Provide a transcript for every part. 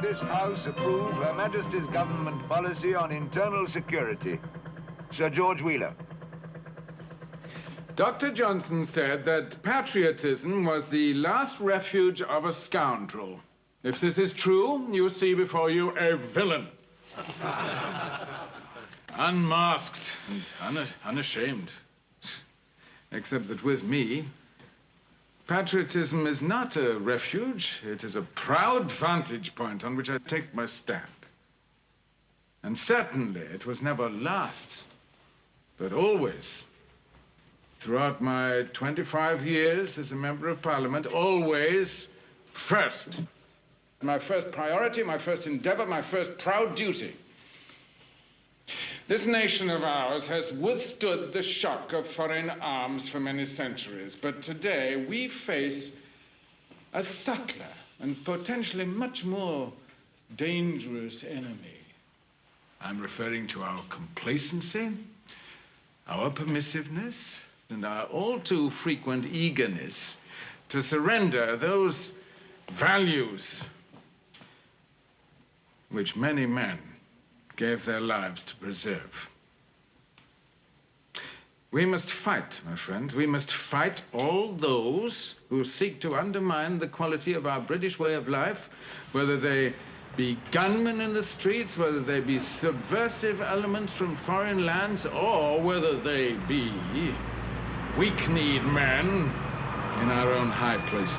this House approve Her Majesty's government policy on internal security? Sir George Wheeler. Dr. Johnson said that patriotism was the last refuge of a scoundrel. If this is true, you see before you a villain. Unmasked and unashamed. Except that with me, patriotism is not a refuge. It is a proud vantage point on which I take my stand. And certainly it was never last, but always. Throughout my 25 years as a member of Parliament, always first. My first priority, my first endeavor, my first proud duty. This nation of ours has withstood the shock of foreign arms for many centuries, but today we face a subtler and potentially much more dangerous enemy. I'm referring to our complacency, our permissiveness, and our all too frequent eagerness to surrender those values which many men gave their lives to preserve. We must fight, my friends. We must fight all those who seek to undermine the quality of our British way of life, whether they be gunmen in the streets, whether they be subversive elements from foreign lands, or whether they be weak-kneed men in our own high places.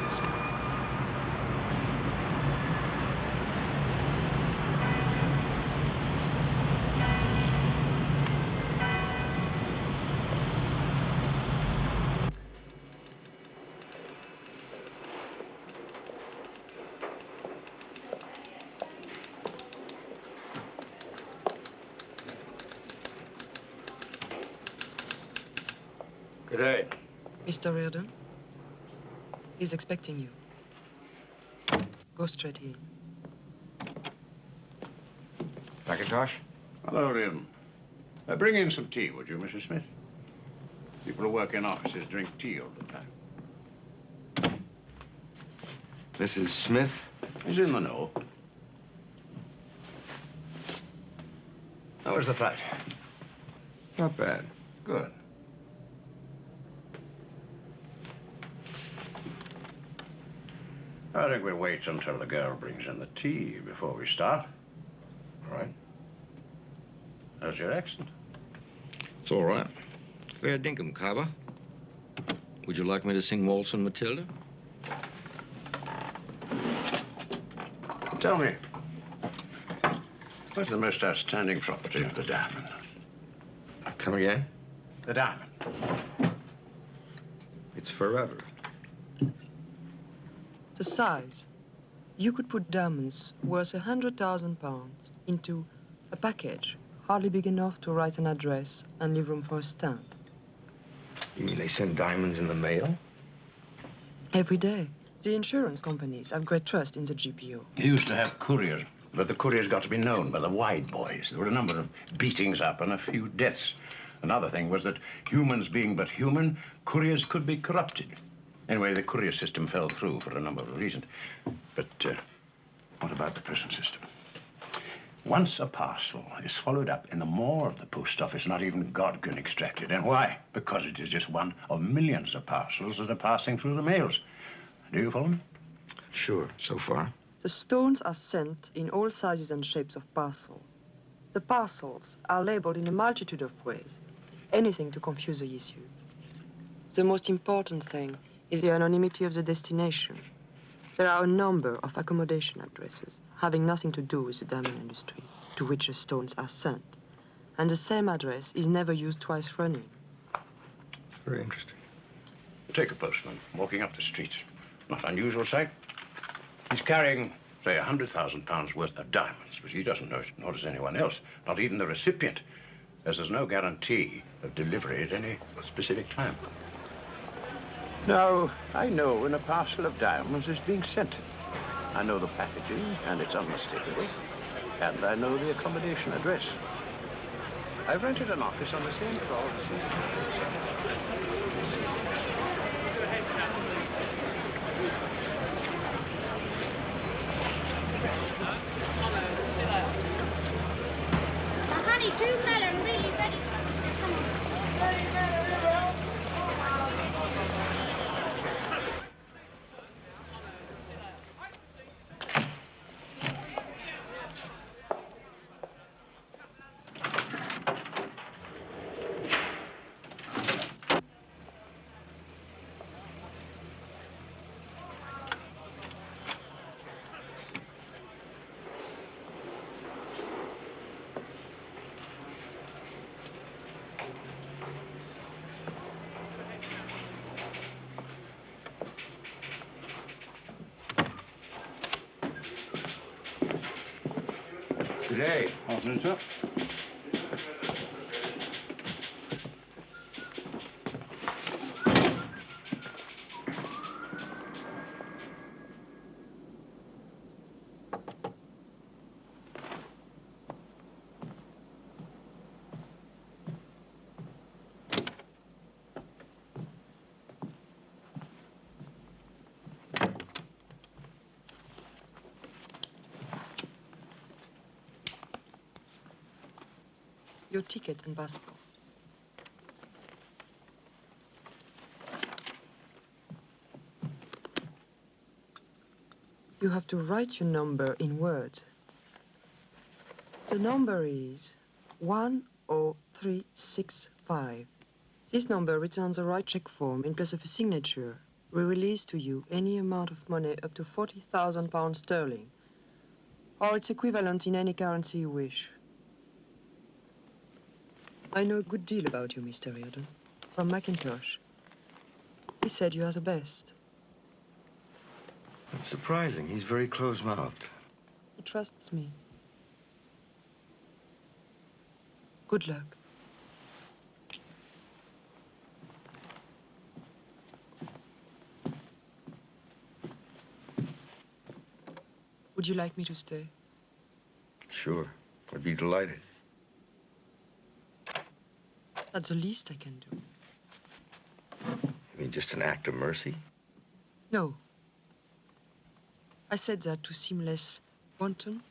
Good day. Mr. Rearden, he's expecting you. Go straight in. MacKintosh? Hello, Rearden. Bring in some tea, would you, Mrs. Smith? People who work in offices drink tea all the time. Mrs. Smith? He's in the know. How was the flight? Not bad. Good. I think we'll wait until the girl brings in the tea before we start. All right. How's your accent? It's all right. Fair dinkum, Carver. Would you like me to sing Waltz and Matilda? Tell me, what's the most outstanding property of the diamond? Come again? The diamond. It's forever. The size. You could put diamonds worth £100,000 into a package hardly big enough to write an address and leave room for a stamp. You mean they send diamonds in the mail? Every day. The insurance companies have great trust in the GPO. They used to have couriers, but the couriers got to be known by the wide boys. There were a number of beatings up and a few deaths. Another thing was that humans being but human, couriers could be corrupted. Anyway, the courier system fell through for a number of reasons. But what about the present system? Once a parcel is swallowed up in the maw of the post office, not even God can extract it. And why? Because it is just one of millions of parcels that are passing through the mails. Do you follow me? Sure, so far. The stones are sent in all sizes and shapes of parcel. The parcels are labeled in a multitude of ways, anything to confuse the issue. The most important thing is the anonymity of the destination. There are a number of accommodation addresses having nothing to do with the diamond industry to which the stones are sent. And the same address is never used twice running. Very interesting. Take a postman walking up the street. Not unusual sight. He's carrying, say, £100,000 worth of diamonds, but he doesn't know it, nor does anyone else, not even the recipient, as there's no guarantee of delivery at any specific time. Now, I know when a parcel of diamonds is being sent. I know the packaging, and it's unmistakable. And I know the accommodation address. I've rented an office on the same floor as the Two melon really ready to come on. Good day. Afternoon, sir. Your ticket and passport. You have to write your number in words. The number is 10365. This number returns the right check form in place of a signature. We release to you any amount of money up to £40,000 sterling, or its equivalent in any currency you wish. I know a good deal about you, Mr. Rearden, from MacKintosh. He said you are the best. That's surprising. He's very close-mouthed. He trusts me. Good luck. Would you like me to stay? Sure. I'd be delighted. That's the least I can do. You mean just an act of mercy? No. I said that to seem less wanton.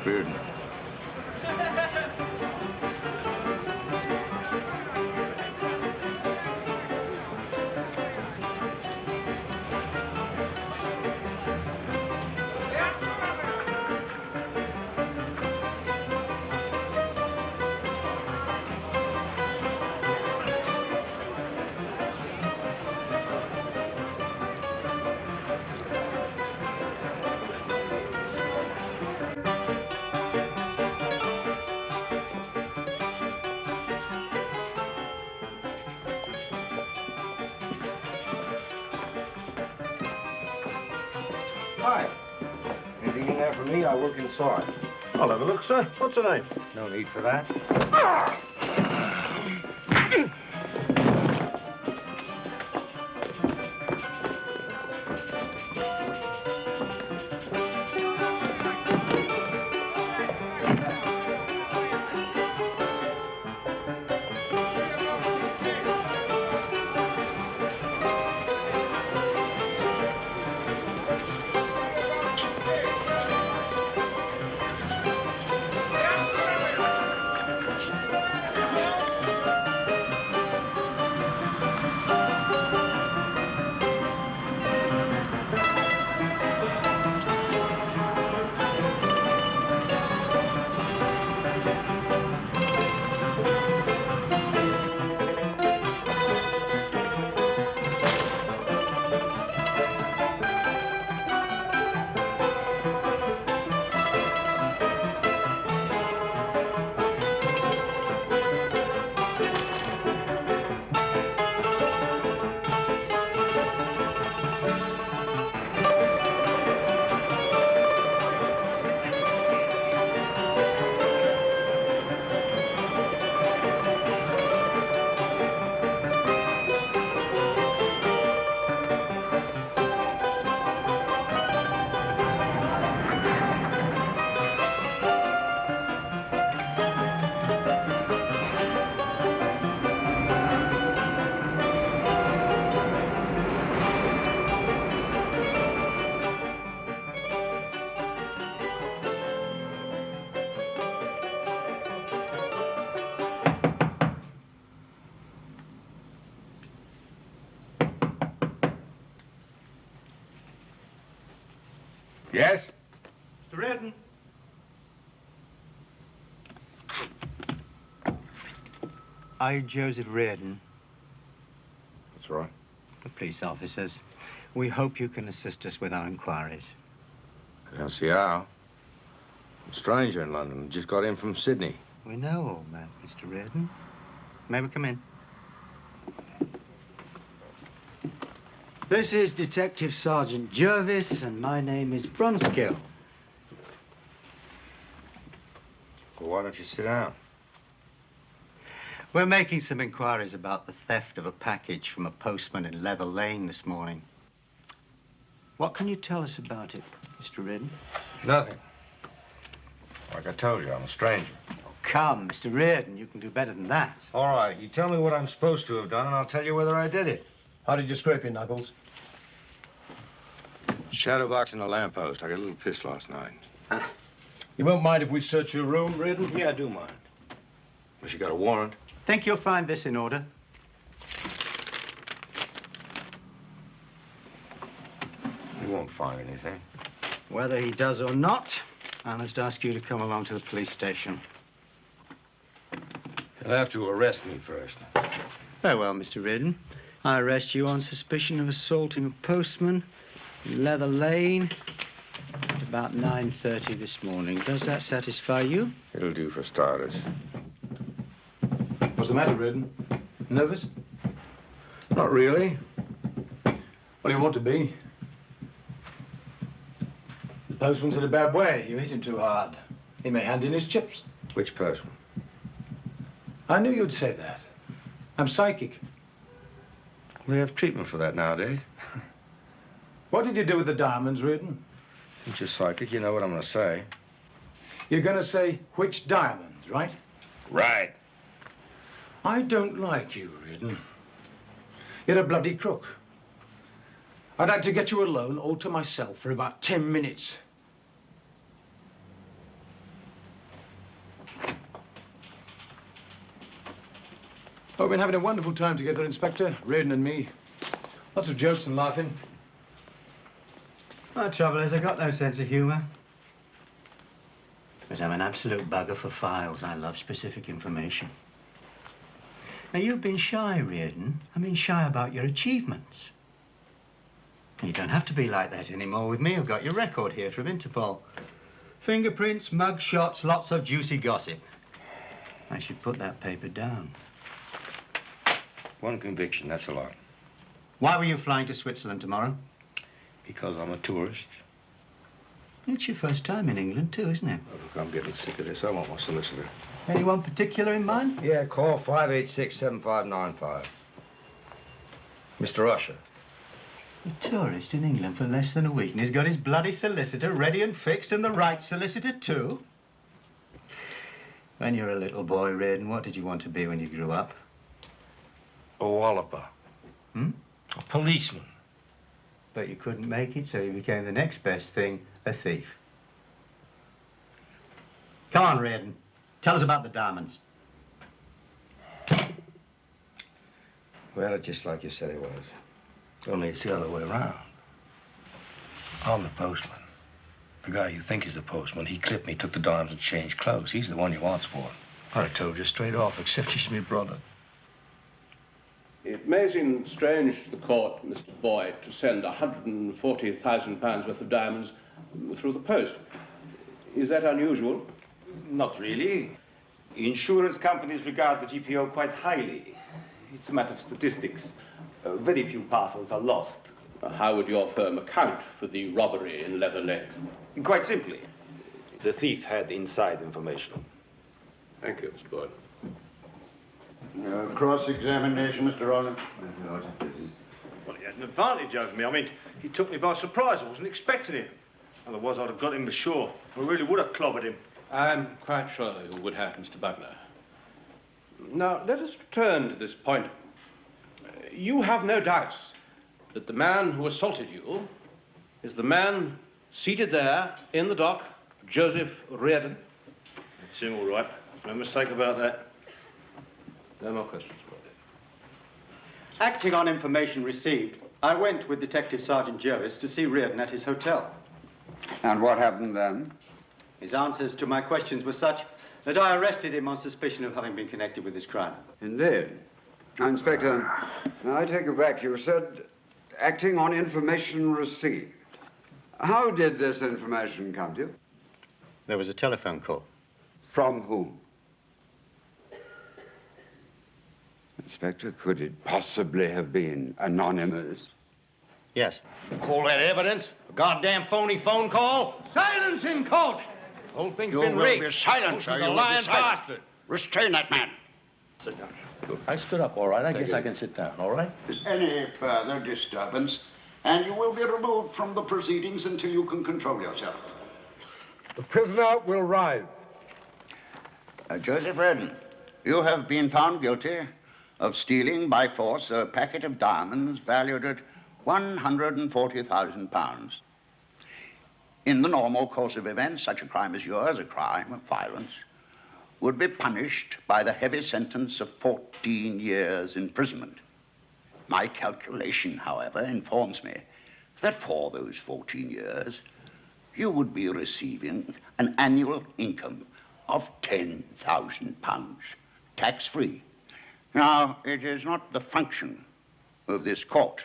Rearden. Hi. Anything in there for me? I work in Sarge. I'll have a look, sir. What's the name? No need for that. Yes? Mr. Rearden. Are you Joseph Rearden? That's right. The police officers. We hope you can assist us with our inquiries. I don't see how. I'm a stranger in London. Just got in from Sydney. We know all that, Mr. Rearden. May we come in? This is Detective Sergeant Jervis, and my name is Brunskill. Well, why don't you sit down? We're making some inquiries about the theft of a package from a postman in Leather Lane this morning. What can you tell us about it, Mr. Rearden? Nothing. Like I told you, I'm a stranger. Oh, come, Mr. Rearden, you can do better than that. All right, you tell me what I'm supposed to have done, and I'll tell you whether I did it. How did you scrape your knuckles? Shadow box in a lamppost. I got a little pissed last night. You won't mind if we search your room, Rearden? Yeah, I do mind. Unless you got a warrant. Think you'll find this in order? You won't find anything. Whether he does or not, I must ask you to come along to the police station. You'll have to arrest me first. Very well, Mr. Rearden. I arrest you on suspicion of assaulting a postman in Leather Lane at about 9:30 this morning. Does that satisfy you? It'll do for starters. What's the matter, Rearden? Nervous? Not really. What do you want to be? The postman's in a bad way. You hit him too hard. He may hand in his chips. Which postman? I knew you'd say that. I'm psychic. We have treatment for that nowadays. What did you do with the diamonds, Rearden? Since you're psychic, you know what I'm going to say. You're going to say which diamonds, right? Right. I don't like you, Rearden. You're a bloody crook. I'd like to get you alone, all to myself, for about 10 minutes. Oh, we've been having a wonderful time together, Inspector, Rearden and me. Lots of jokes and laughing. My trouble is I've got no sense of humor. But I'm an absolute bugger for files. I love specific information. Now, you've been shy, Rearden. I mean, shy about your achievements. You don't have to be like that anymore with me. I've got your record here from Interpol. Fingerprints, mug shots, lots of juicy gossip. I should put that paper down. One conviction, that's a lot. Why were you flying to Switzerland tomorrow? Because I'm a tourist. It's your first time in England, too, isn't it? Oh, look, I'm getting sick of this. I want my solicitor. Anyone particular in mind? Yeah, call 586-7595. Mr. Usher. A tourist in England for less than a week, and he's got his bloody solicitor ready and fixed, and the right solicitor, too. When you were a little boy, Rearden, what did you want to be when you grew up? A walloper. Hmm? A policeman. But you couldn't make it, so you became the next best thing, a thief. Come on, Rearden. Tell us about the diamonds. Well, it's just like you said it was. Only it's the other way around. I'm the postman. The guy you think is the postman, he clipped me, took the diamonds and changed clothes. He's the one you want for. I told you straight off, except he's my brother. It may seem strange to the court, Mr. Boyd, to send £140,000 worth of diamonds through the post. Is that unusual? Not really. Insurance companies regard the GPO quite highly. It's a matter of statistics. Very few parcels are lost. How would your firm account for the robbery in Leather Lane? Quite simply, the thief had inside information. Thank you, Mr. Boyd. Cross-examination, Mr. Rowland. Well, he had an advantage over me. I mean, he took me by surprise. I wasn't expecting him. Otherwise, I'd have got him ashore. I really would have clobbered him. I'm quite sure you would have, Mr. Butler. Now, let us return to this point. You have no doubts that the man who assaulted you is the man seated there in the dock, Joseph Rearden. It's him, all right. No mistake about that. No more questions. Acting on information received, I went with Detective Sergeant Jervis to see Rearden at his hotel. And what happened then? His answers to my questions were such that I arrested him on suspicion of having been connected with this crime. Indeed. Now, Inspector, I take you back. You said acting on information received. How did this information come to you? There was a telephone call. From whom? Inspector, could it possibly have been anonymous? Yes. Call that evidence? A goddamn phony phone call? Silence in court! The whole thing's You been will rigged. be silent, sir. He's You a will lying be silent. bastard. Restrain that man. Sit down. I stood up, all right. I guess I can sit down, all right? Any further disturbance, and you will be removed from the proceedings until you can control yourself. The prisoner will rise. Joseph Rearden, you have been found guilty of stealing by force a packet of diamonds valued at £140,000. In the normal course of events, such a crime as yours, a crime of violence, would be punished by the heavy sentence of 14 years imprisonment. My calculation, however, informs me that for those 14 years, you would be receiving an annual income of £10,000, tax-free. Now, it is not the function of this court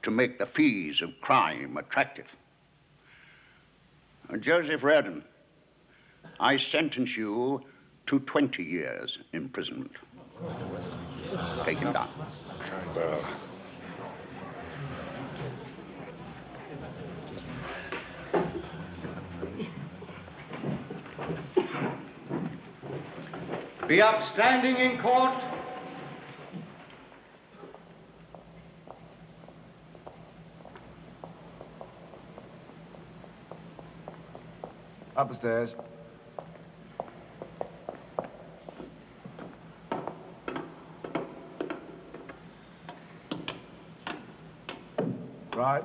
to make the fees of crime attractive. Joseph Rearden, I sentence you to 20 years imprisonment. Take him down. Be upstanding in court. Upstairs. Right.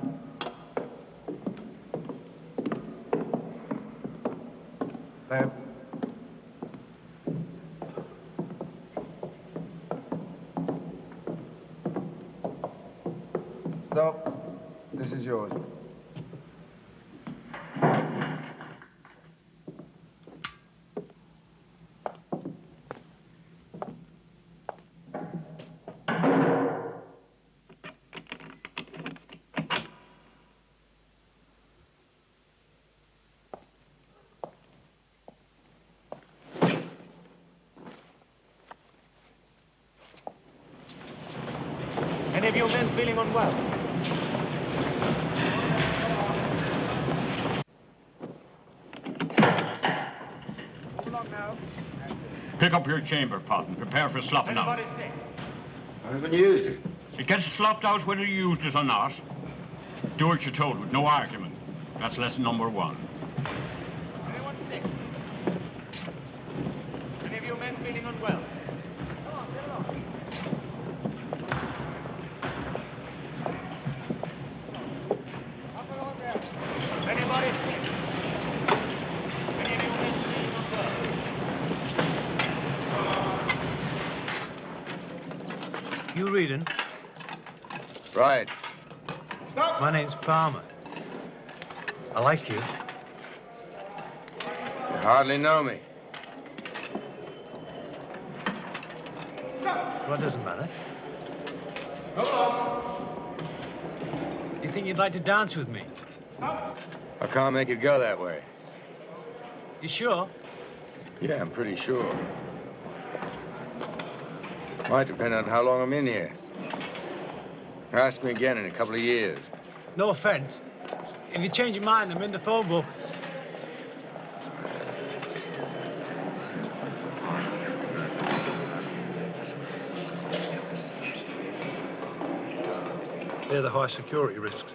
Left. Stop. This is yours. Any of you men feeling unwell? Move along now. Pick up your chamber pot and prepare for slopping out. Anybody sick? I haven't used it. It gets slopped out whether you used it or not. Do what you're told with no argument. That's lesson number 1. Anyone sick? Any of you men feeling unwell? Come on, get along. Up along there. Anybody sick? Any of you men feeling unwell? You Rearden? Right. Stop! My name's Palmer. I like you. You hardly know me. Well, it doesn't matter. Go on. You think you'd like to dance with me? I can't make it go that way. You sure? Yeah, I'm pretty sure. Might depend on how long I'm in here. Ask me again in a couple of years. No offense. If you change your mind, I'm in the phone book. They're the high security risks.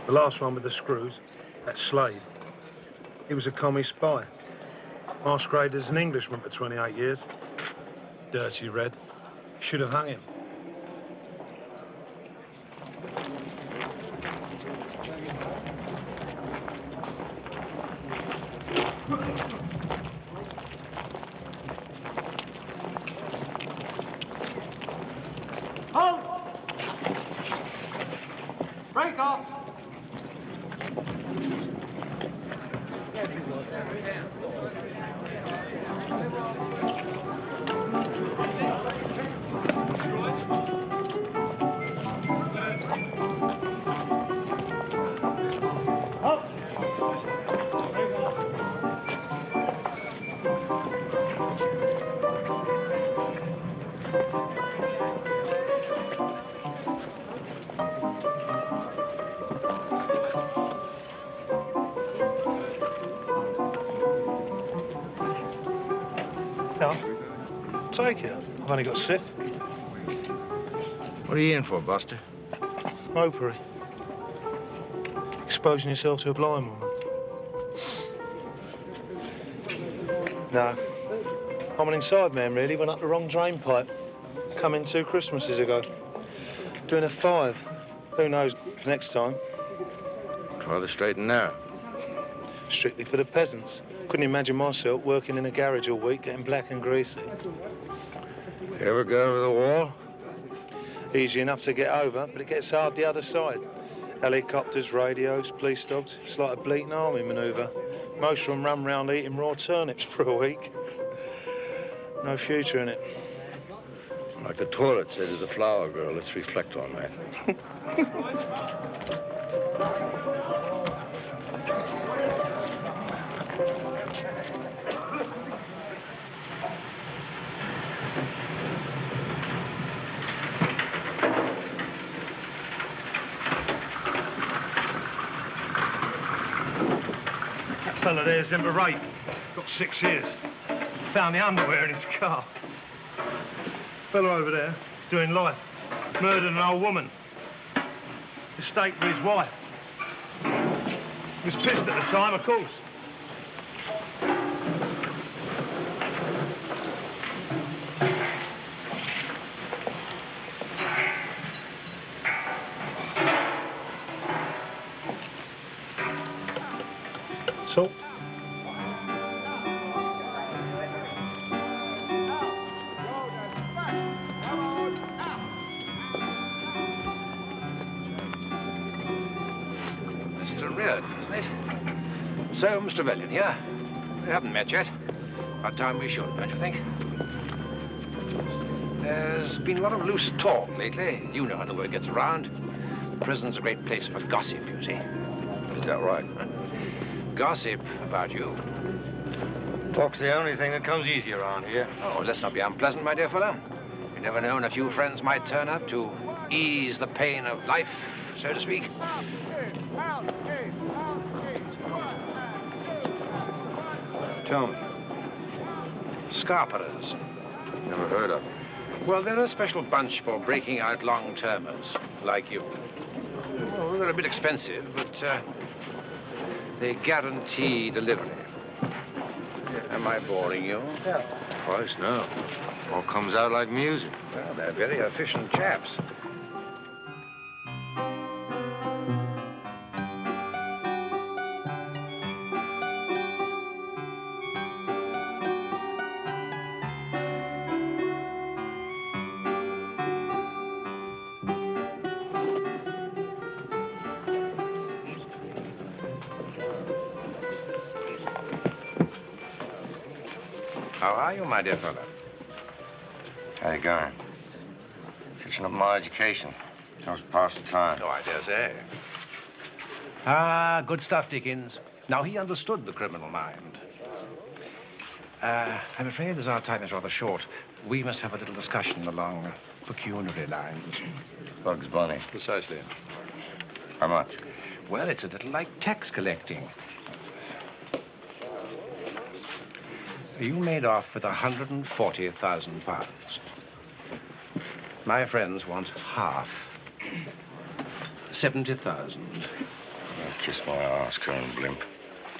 The last one with the screws, that's Slade. He was a commie spy. Masqueraded as an Englishman for 28 years. Dirty Red. Should have hung him. Halt! Break off! Take it. I've only got Sif. What are you in for, Buster? Mopery. Exposing yourself to a blind woman. No. I'm an inside man, really. Went up the wrong drain pipe. Come in 2 Christmases ago. Doing a 5. Who knows next time? Rather straight and narrow. Strictly for the peasants. Couldn't imagine myself working in a garage all week, getting black and greasy. You ever go over the wall? Easy enough to get over, but it gets hard the other side. Helicopters, radios, police dogs. It's like a bleating army manoeuvre. Most of them run round eating raw turnips for a week. No future in it. Like the toilet said to the flower girl, let's reflect on that. Fella there's in for rape. Got 6 years. Found the underwear in his car. Fella over there, doing life. Murdered an old woman. Estate for his wife. He was pissed at the time, of course. Salt. Mr. Rearden, isn't it? So, Mr. Trevelyan here. We haven't met yet. About time we should, don't you think? There's been a lot of loose talk lately. You know how the word gets around. The prison's a great place for gossip, you see. Is that right? Huh? Gossip about you. Talk's the only thing that comes easy around here. Oh, let's not be unpleasant, my dear fellow. You never know when a few friends might turn up to ease the pain of life, so to speak. Tell me. Scarperers. Never heard of them. Well, they're a special bunch for breaking out long-termers, like you. Well, they're a bit expensive, but they guarantee delivery. Am I boring you? Christ, no. All comes out like music. Well, they're very efficient chaps. How are you, my dear fellow? How you going? Catching up my education. Just past the time. Oh, I dare say. Ah, good stuff, Dickens. Now, he understood the criminal mind. I'm afraid as our time is rather short, we must have a little discussion along pecuniary lines. Bugs Bunny. Precisely. How much? Well, it's a little like tax collecting. You made off with £140,000. My friends want half. 70,000. Kiss my ass, Colonel Blimp.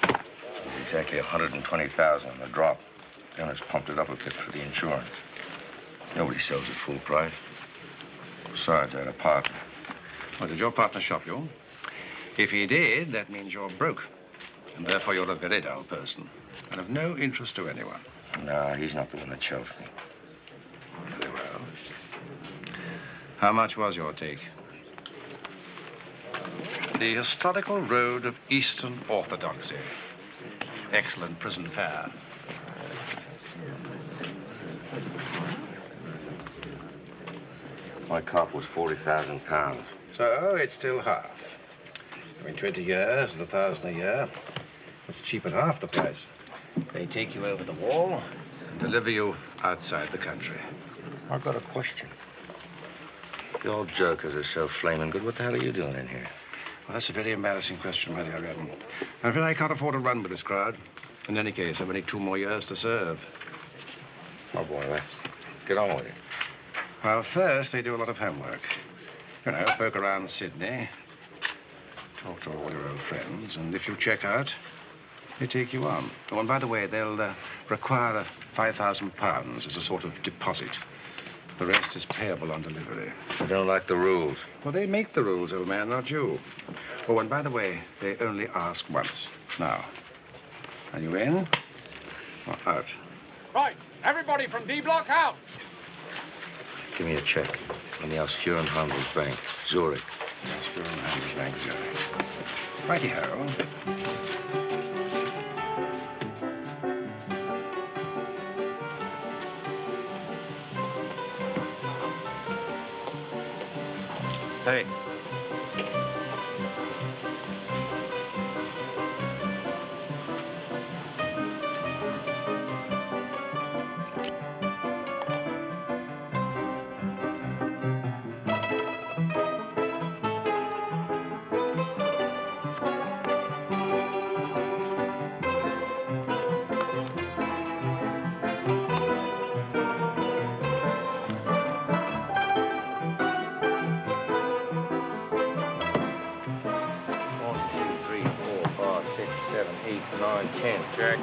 It was exactly 120,000 on the drop. Dennis pumped it up a bit for the insurance. Nobody sells at full price. Besides, I had a partner. Well, did your partner shop you? If he did, that means you're broke. And therefore you're a very dull person. And of no interest to anyone. No, he's not the one that shelved me. Very well. How much was your take? The historical road of Eastern Orthodoxy. Excellent prison fare. My cop was £40,000. So it's still half. I mean, 20 years and 1,000 a year. It's cheap at half the price. They take you over the wall and deliver you outside the country. I've got a question. The old jokers are so flaming good. What the hell are you doing in here? Well, that's a very embarrassing question, my dear Rearden. I'm afraid I can't afford to run with this crowd. In any case, I've only 2 more years to serve. Oh, boy, let's get on with it. Well, first, they do a lot of homework. You know, poke around Sydney, talk to all your old friends, and if you check out, they take you on. Oh, and by the way, they'll require £5,000 as a sort of deposit. The rest is payable on delivery. I don't like the rules. Well, they make the rules, old man, not you. Oh, and by the way, they only ask once. Now, are you in or out? Right, everybody from D Block out. Give me a check on the Ausfuhrenhandels Bank, Zurich. Ausfuhrenhandels Bank, Zurich. Righty-ho. Hey. Jack.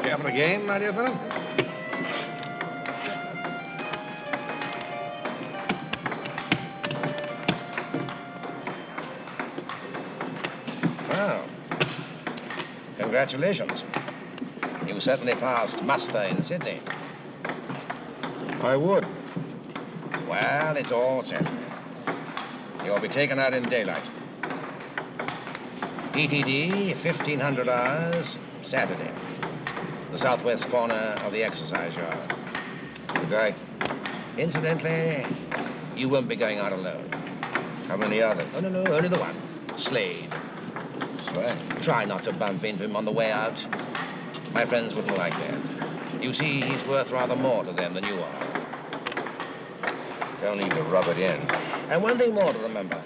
Careful again, my dear fellow. Well, congratulations. You certainly passed muster in Sydney. I would. Well, it's all set. You'll be taken out in daylight. ETD, 1,500 hours, Saturday. The southwest corner of the exercise yard. Good day. Incidentally, you won't be going out alone. How many others? Oh, no, only the one. Slade. Slade? Try not to bump into him on the way out. My friends wouldn't like that. You see, he's worth rather more to them than you are. Don't need to rub it in. And one thing more to remember.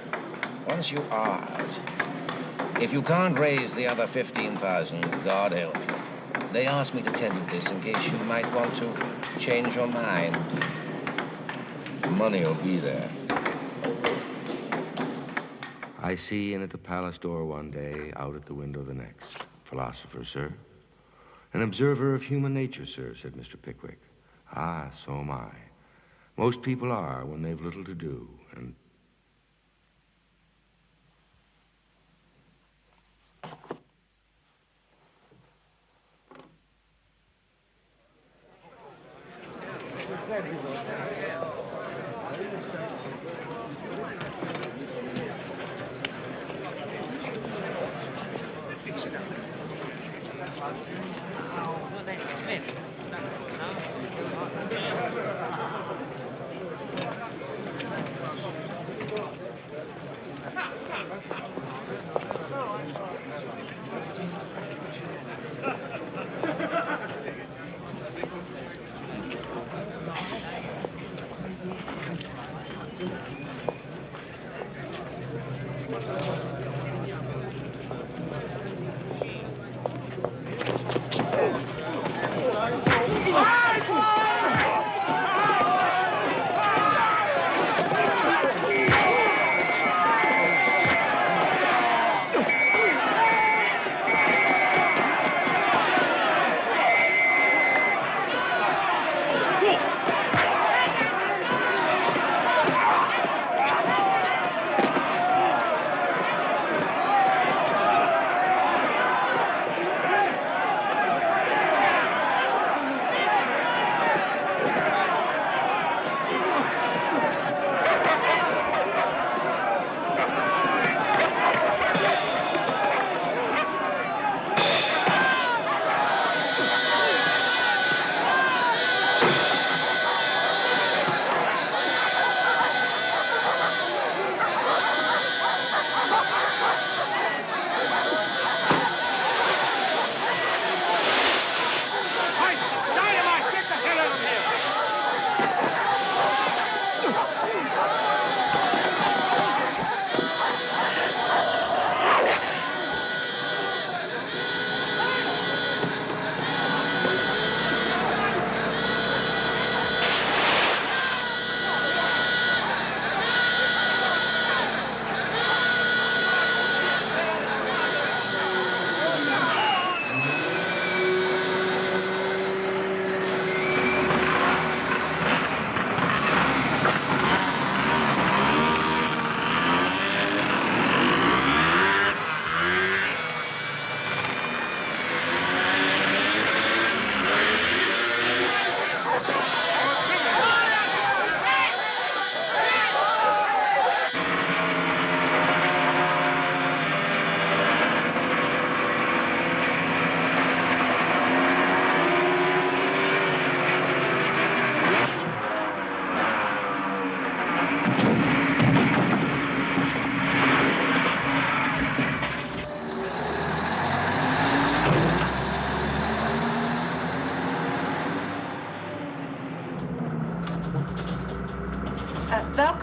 Once you are out, if you can't raise the other 15,000, God help you. They asked me to tell you this in case you might want to change your mind. The money will be there. I see in at the palace door one day, out at the window the next. Philosopher, sir. An observer of human nature, sir, said Mr. Pickwick. Ah, so am I. Most people are when they've little to do, and...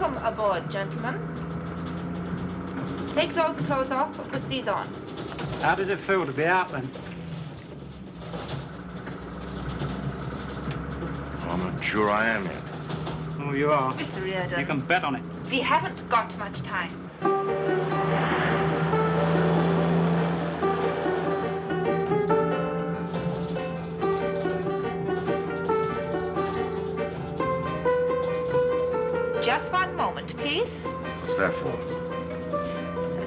Welcome aboard, gentlemen. Take those clothes off and put these on. How did it feel to be out then? I'm not sure I am yet. Oh, you are. Mr. Rearden. You can bet on it. We haven't got much time. Just one moment, please. What's that for?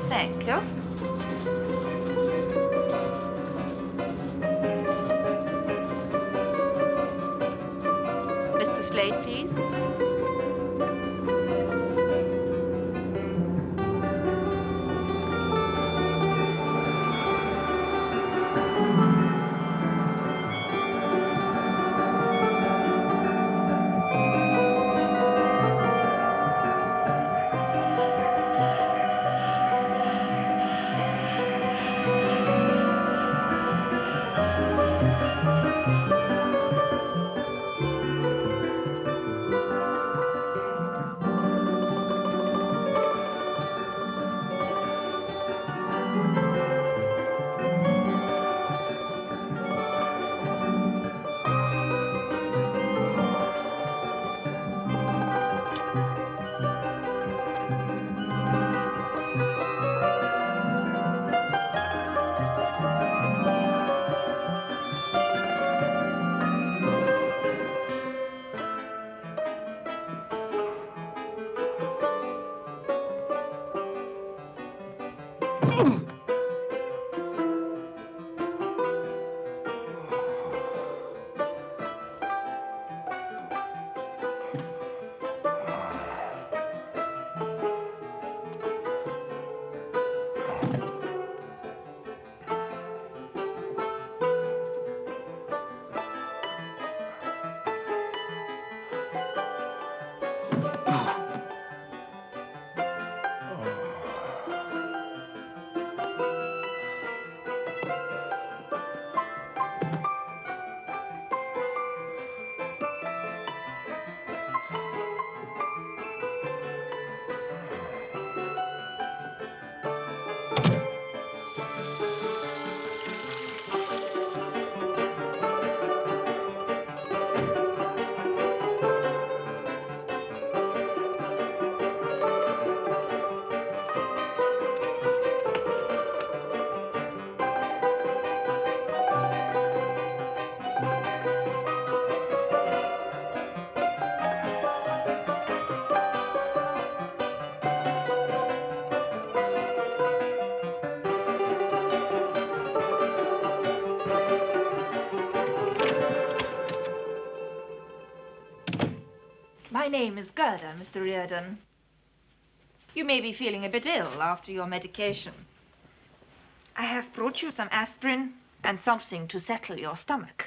Thank you. Mr. Slade, please. My name is Gerda, Mr. Rearden. You may be feeling a bit ill after your medication. I have brought you some aspirin and something to settle your stomach.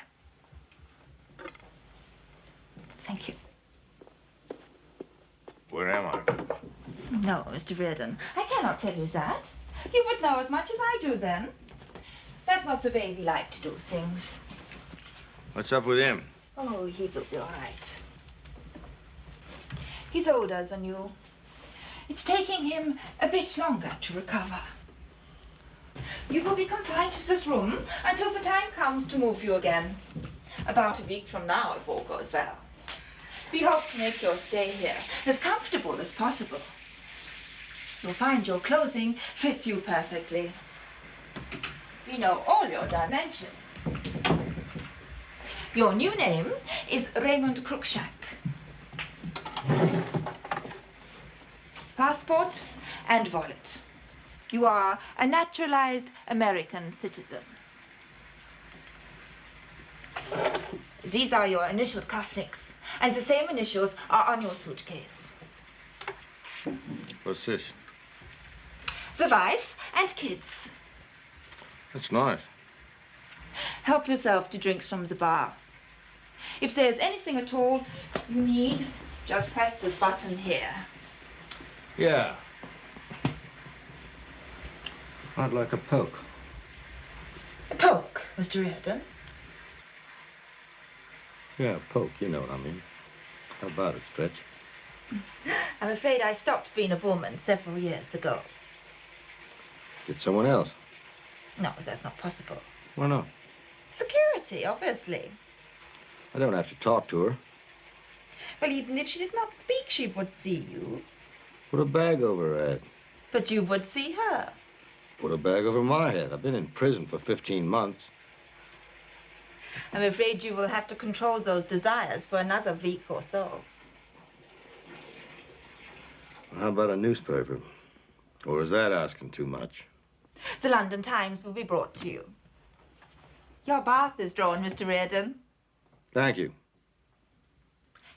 Thank you. Where am I? No, Mr. Rearden, I cannot tell you that. You would know as much as I do then. That's not the way we like to do things. What's up with him? Oh, he will be all right. He's older than you. It's taking him a bit longer to recover. You will be confined to this room until the time comes to move you again. About a week from now, if all goes well. We hope to make your stay here as comfortable as possible. You'll find your clothing fits you perfectly. We know all your dimensions. Your new name is Raymond Cruikshank. Passport and wallet. You are a naturalized American citizen. These are your initial cufflinks, and the same initials are on your suitcase. What's this? The wife and kids. That's nice. Help yourself to drinks from the bar. If there's anything at all you need, just press this button here. Yeah. I'd like a poke. A poke, Mr. Rearden? Yeah, a poke, you know what I mean. How about it, Stretch? I'm afraid I stopped being a woman several years ago. Get someone else. No, that's not possible. Why not? Security, obviously. I don't have to talk to her. Well, even if she did not speak, she would see you. Put a bag over her head. But you would see her. Put a bag over my head. I've been in prison for 15 months. I'm afraid you will have to control those desires for another week or so. How about a newspaper? Or is that asking too much? The London Times will be brought to you. Your bath is drawn, Mr. Rearden. Thank you.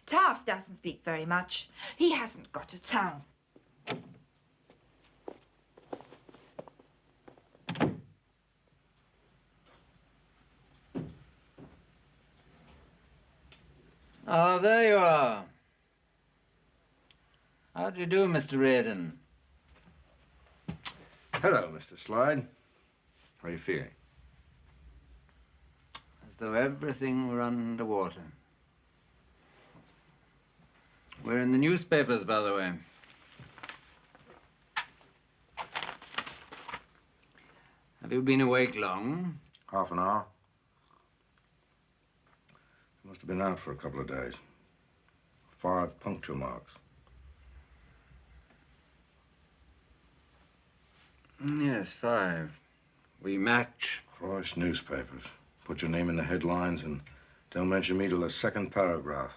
Taft doesn't speak very much. He hasn't got a tongue. Oh, there you are. How do you do, Mr. Rearden? Hello, Mr. Slade. How are you feeling? As though everything were underwater. We're in the newspapers, by the way. Have you been awake long? Half an hour. Must have been out for a couple of days. 5 punctual marks. Yes, 5. We match. Christ, newspapers. Put your name in the headlines and don't mention me till the second paragraph.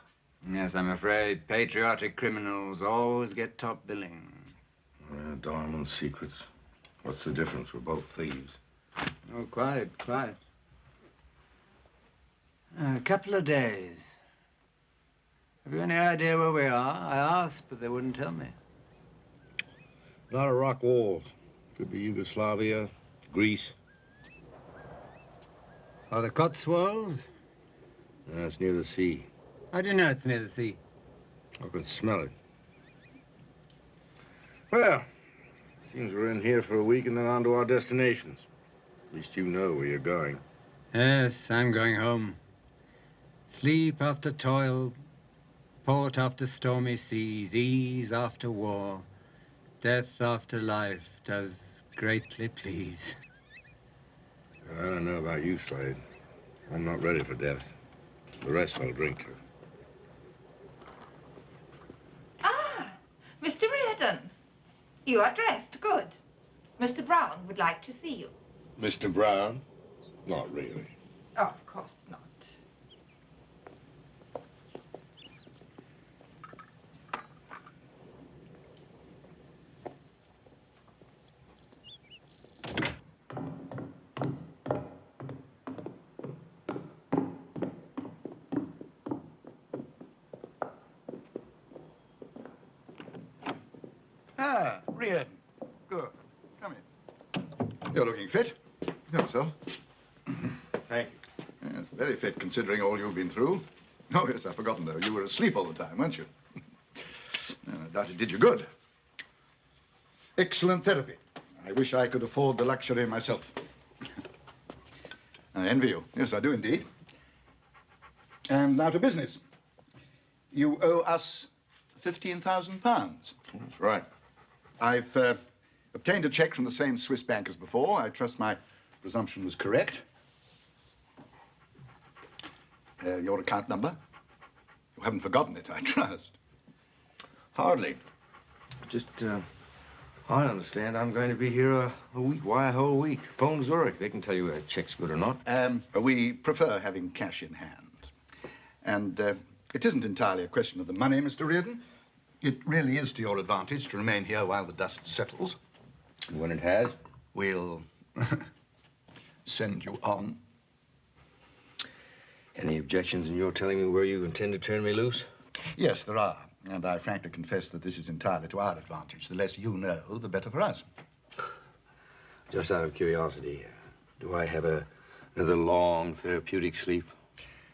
Yes, I'm afraid patriotic criminals always get top billing. Yeah, diamond secrets. What's the difference? We're both thieves. Oh, quite, quite. A couple of days. Have you any idea where we are? I asked, but they wouldn't tell me. A lot of rock walls. Could be Yugoslavia, Greece. Or the Cotswolds? Yeah, it's near the sea. How do you know it's near the sea? I can smell it. Well, seems we're in here for a week and then on to our destinations. At least you know where you're going. Yes, I'm going home. Sleep after toil, port after stormy seas, ease after war, death after life does greatly please. I don't know about you, Slade. I'm not ready for death. The rest I'll drink to. Ah, Mr. Rearden. You are dressed. Good. Mr. Brown would like to see you. Mr. Brown? Not really. Oh, of course not. Ah, Rearden. Good. Come in. You're looking fit. Help yourself. Thank you. Yes, very fit considering all you've been through. Oh, yes, I've forgotten, though. You were asleep all the time, weren't you? I doubt it did you good. Excellent therapy. I wish I could afford the luxury myself. I envy you. Yes, I do indeed. And now to business. You owe us £15,000. That's right. I've obtained a check from the same Swiss bank as before. I trust my presumption was correct. Your account number? You haven't forgotten it, I trust. Hardly. Just, I understand I'm going to be here a week. Why a whole week? Phone Zurich. They can tell you a check's good or not. We prefer having cash in hand. And it isn't entirely a question of the money, Mr. Rearden. It really is to your advantage to remain here while the dust settles. When it has? We'll send you on. Any objections in your telling me where you intend to turn me loose? Yes, there are. And I frankly confess that this is entirely to our advantage. The less you know, the better for us. Just out of curiosity, do I have another long therapeutic sleep?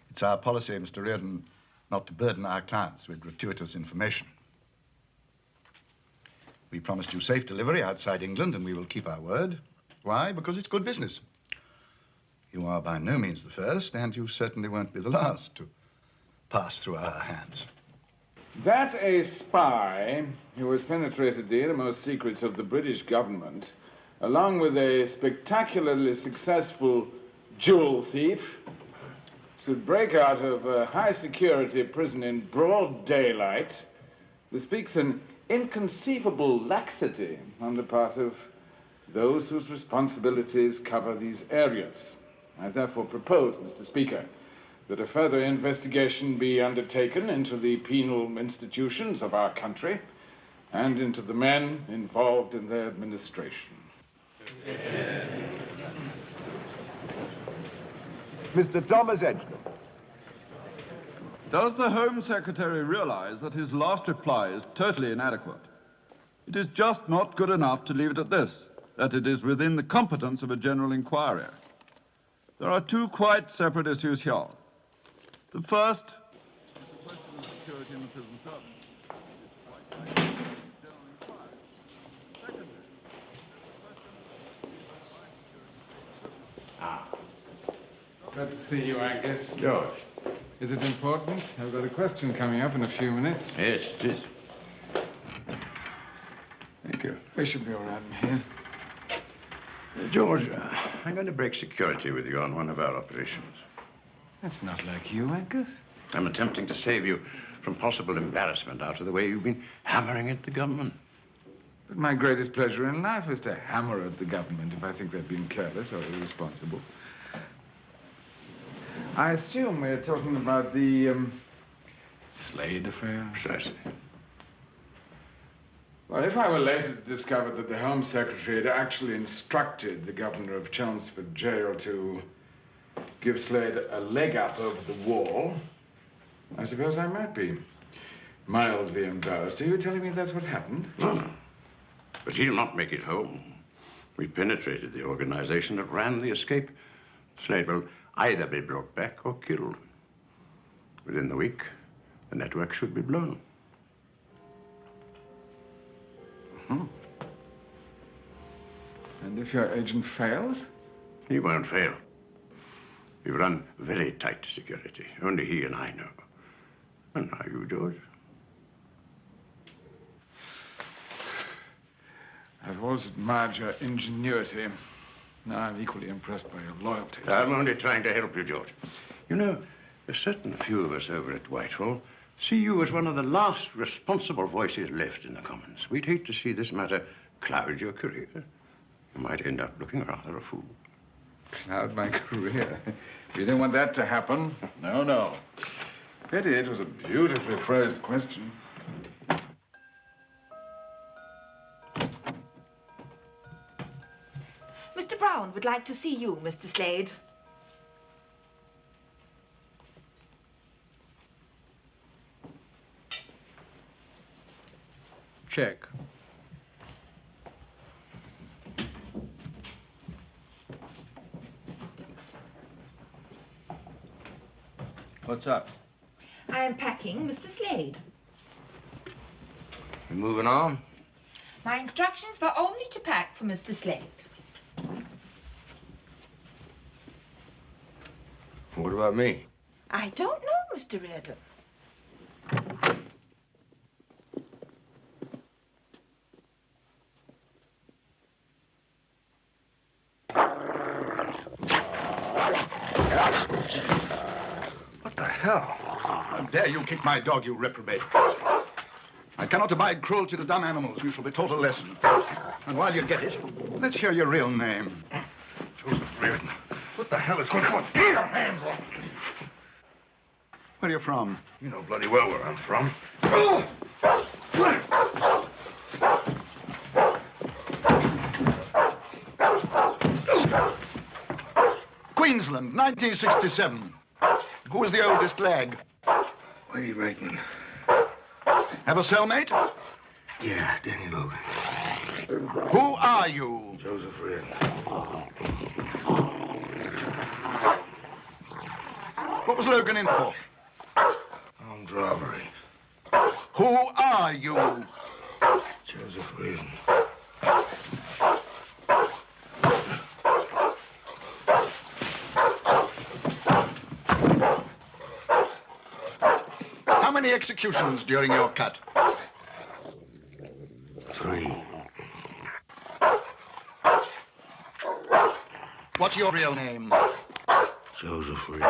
It's our policy, Mr. Rearden, not to burden our clients with gratuitous information. We promised you safe delivery outside England, and we will keep our word. Why? Because it's good business. You are by no means the first, and you certainly won't be the last to pass through our hands. That a spy who has penetrated the innermost secrets of the British government, along with a spectacularly successful jewel thief, should break out of a high-security prison in broad daylight, bespeaks an inconceivable laxity on the part of those whose responsibilities cover these areas. I therefore propose, Mr. Speaker, that a further investigation be undertaken into the penal institutions of our country and into the men involved in their administration. Mr. Thomas Edgecombe. Does the Home Secretary realize that his last reply is totally inadequate? It is just not good enough to leave it at this, that it is within the competence of a general inquiry. There are two quite separate issues here. The first is the question of security in the prison service. Glad to see you, Angus. George. Is it important? I've got a question coming up in a few minutes. Yes, it is. Thank you. We should be all right in here. George, I'm going to break security with you on one of our operations. That's not like you, Angus. I'm attempting to save you from possible embarrassment after the way you've been hammering at the government. But my greatest pleasure in life is to hammer at the government if I think they've been careless or irresponsible. I assume we're talking about the, Slade affair? Precisely. Well, if I were later to discover that the Home Secretary had actually instructed the governor of Chelmsford Jail to give Slade a leg up over the wall, I suppose I might be mildly embarrassed. Are you telling me that's what happened? No. But he'll not make it home. We penetrated the organization that ran the escape. Slade will either be brought back or killed. Within the week, the network should be blown. And if your agent fails? He won't fail. We've run very tight security. Only he and I know. And now you, George. I've always admired your ingenuity. Now I'm equally impressed by your loyalty. I'm only trying to help you, George. You know, a certain few of us over at Whitehall see you as one of the last responsible voices left in the Commons. We'd hate to see this matter cloud your career. You might end up looking rather a fool. Cloud my career? You don't want that to happen. No, no. Pity, it was a beautifully phrased question. Mr. Brown would like to see you, Mr. Slade. Check. What's up? I am packing Mr. Slade. You moving on? My instructions were only to pack for Mr. Slade. What about me? I don't know, Mr. Rearden. What the hell? How dare you kick my dog, you reprobate? I cannot abide cruelty to dumb animals. You shall be taught a lesson. And while you get it, let's hear your real name. Joseph Rearden. What the hell is going on? Get your hands off me! Where are you from? You know bloody well where I'm from. Queensland, 1967. Who was the oldest lag? What are you writing? Have a cellmate? Yeah, Danny Logan. Who are you? Joseph Rearden. What was Logan in for? Armed robbery. Who are you? Joseph Rearden. How many many executions during your cut? 3. What's your real name? Joseph Reed.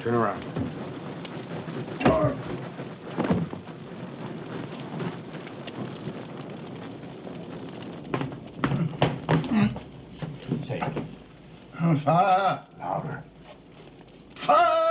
Turn around. Fire! Louder. Fire!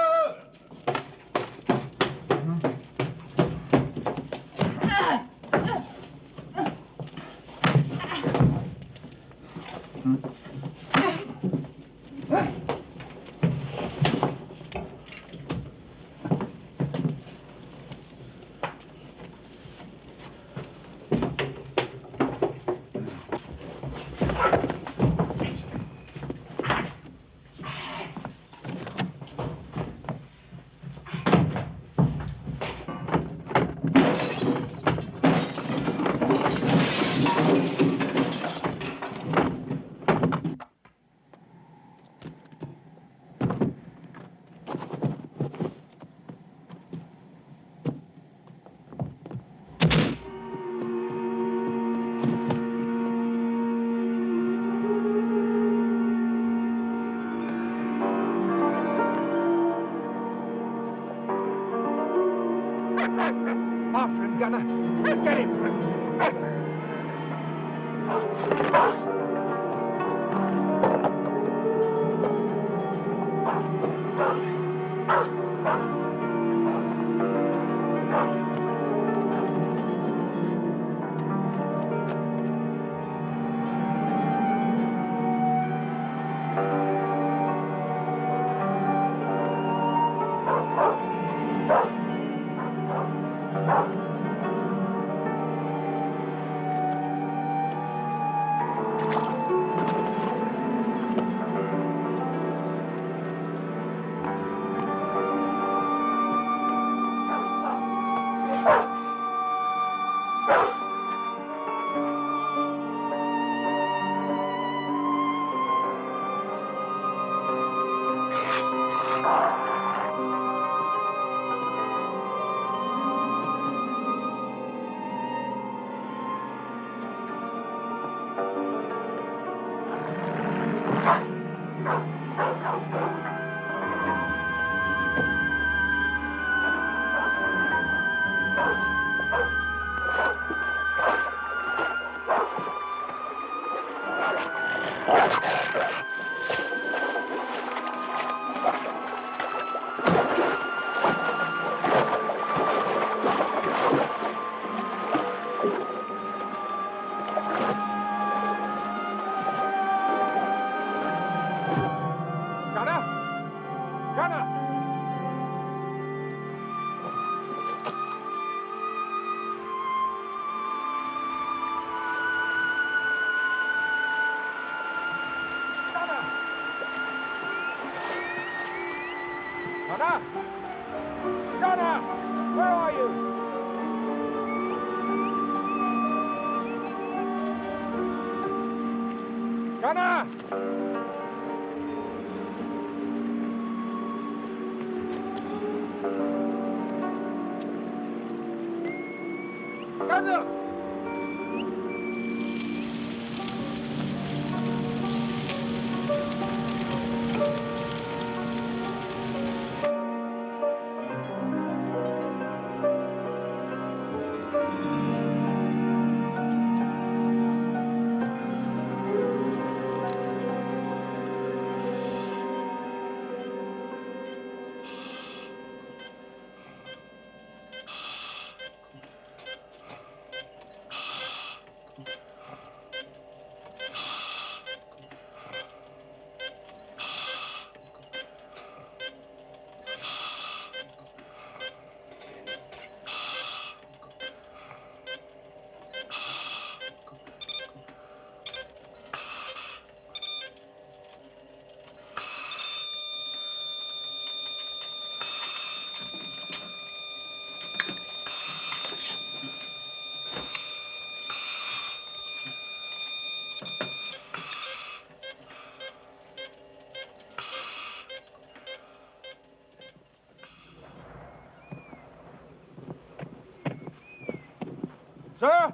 Sir?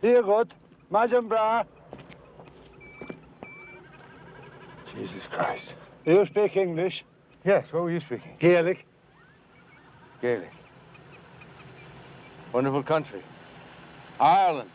Here, good. Madam Bra. Jesus Christ. Do you speak English? Yes, what were you speaking? Gaelic. Gaelic. Wonderful country. Ireland.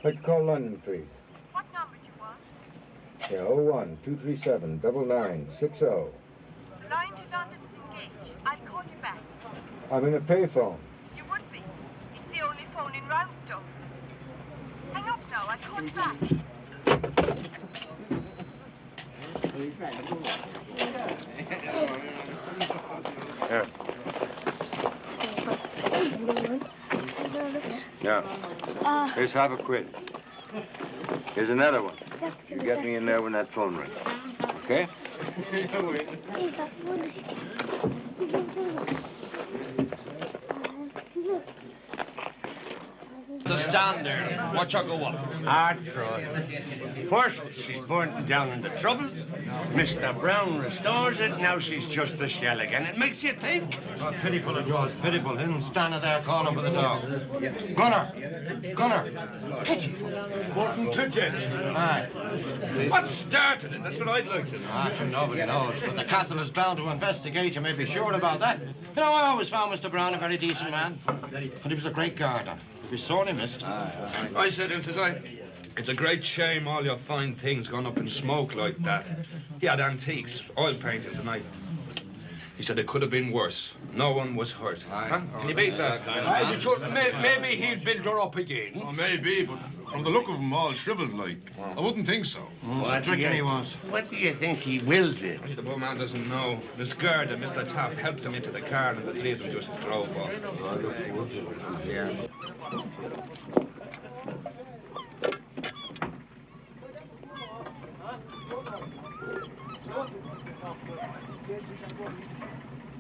I'd like to call London, please. What number do you want? Yeah, 01-237-9960. The line to London is engaged. I'll call you back. I'm in a payphone. You would be. It's the only phone in Roundstone. Hang up now. I'll call you back. Here. Yeah. Here's half a quid. Here's another one. You get me in there when that phone rings. Okay? The standard. Watch her go up. Hard fraud. First, she's burnt down in the troubles. Mr. Brown restores it. Now she's just a shell again. It makes you think. Oh, pitiful it was. Pitiful. Him standing there calling for the dog. Gunner! Gunner! Pitiful. Wasn't to death. Aye. What started it? That's what I'd like to know. Ah, sure, nobody knows. But the castle is bound to investigate. You may be sure about that. You know, I always found Mr. Brown a very decent man. And he was a great gardener. He was sorely missed. I said him, says I, It's a great shame all your fine things gone up in smoke like that. He had antiques, oil paintings, and he said it could have been worse. No one was hurt. Huh? Can you beat that? Maybe he'd build her up again. Oh, maybe, but from the look of them all shriveled like, I wouldn't think so. Stricken he was. What do you think he will do? The poor man doesn't know. Miss Gerd and Mr. Taff helped him into the car, and the three of them just drove off. Yeah.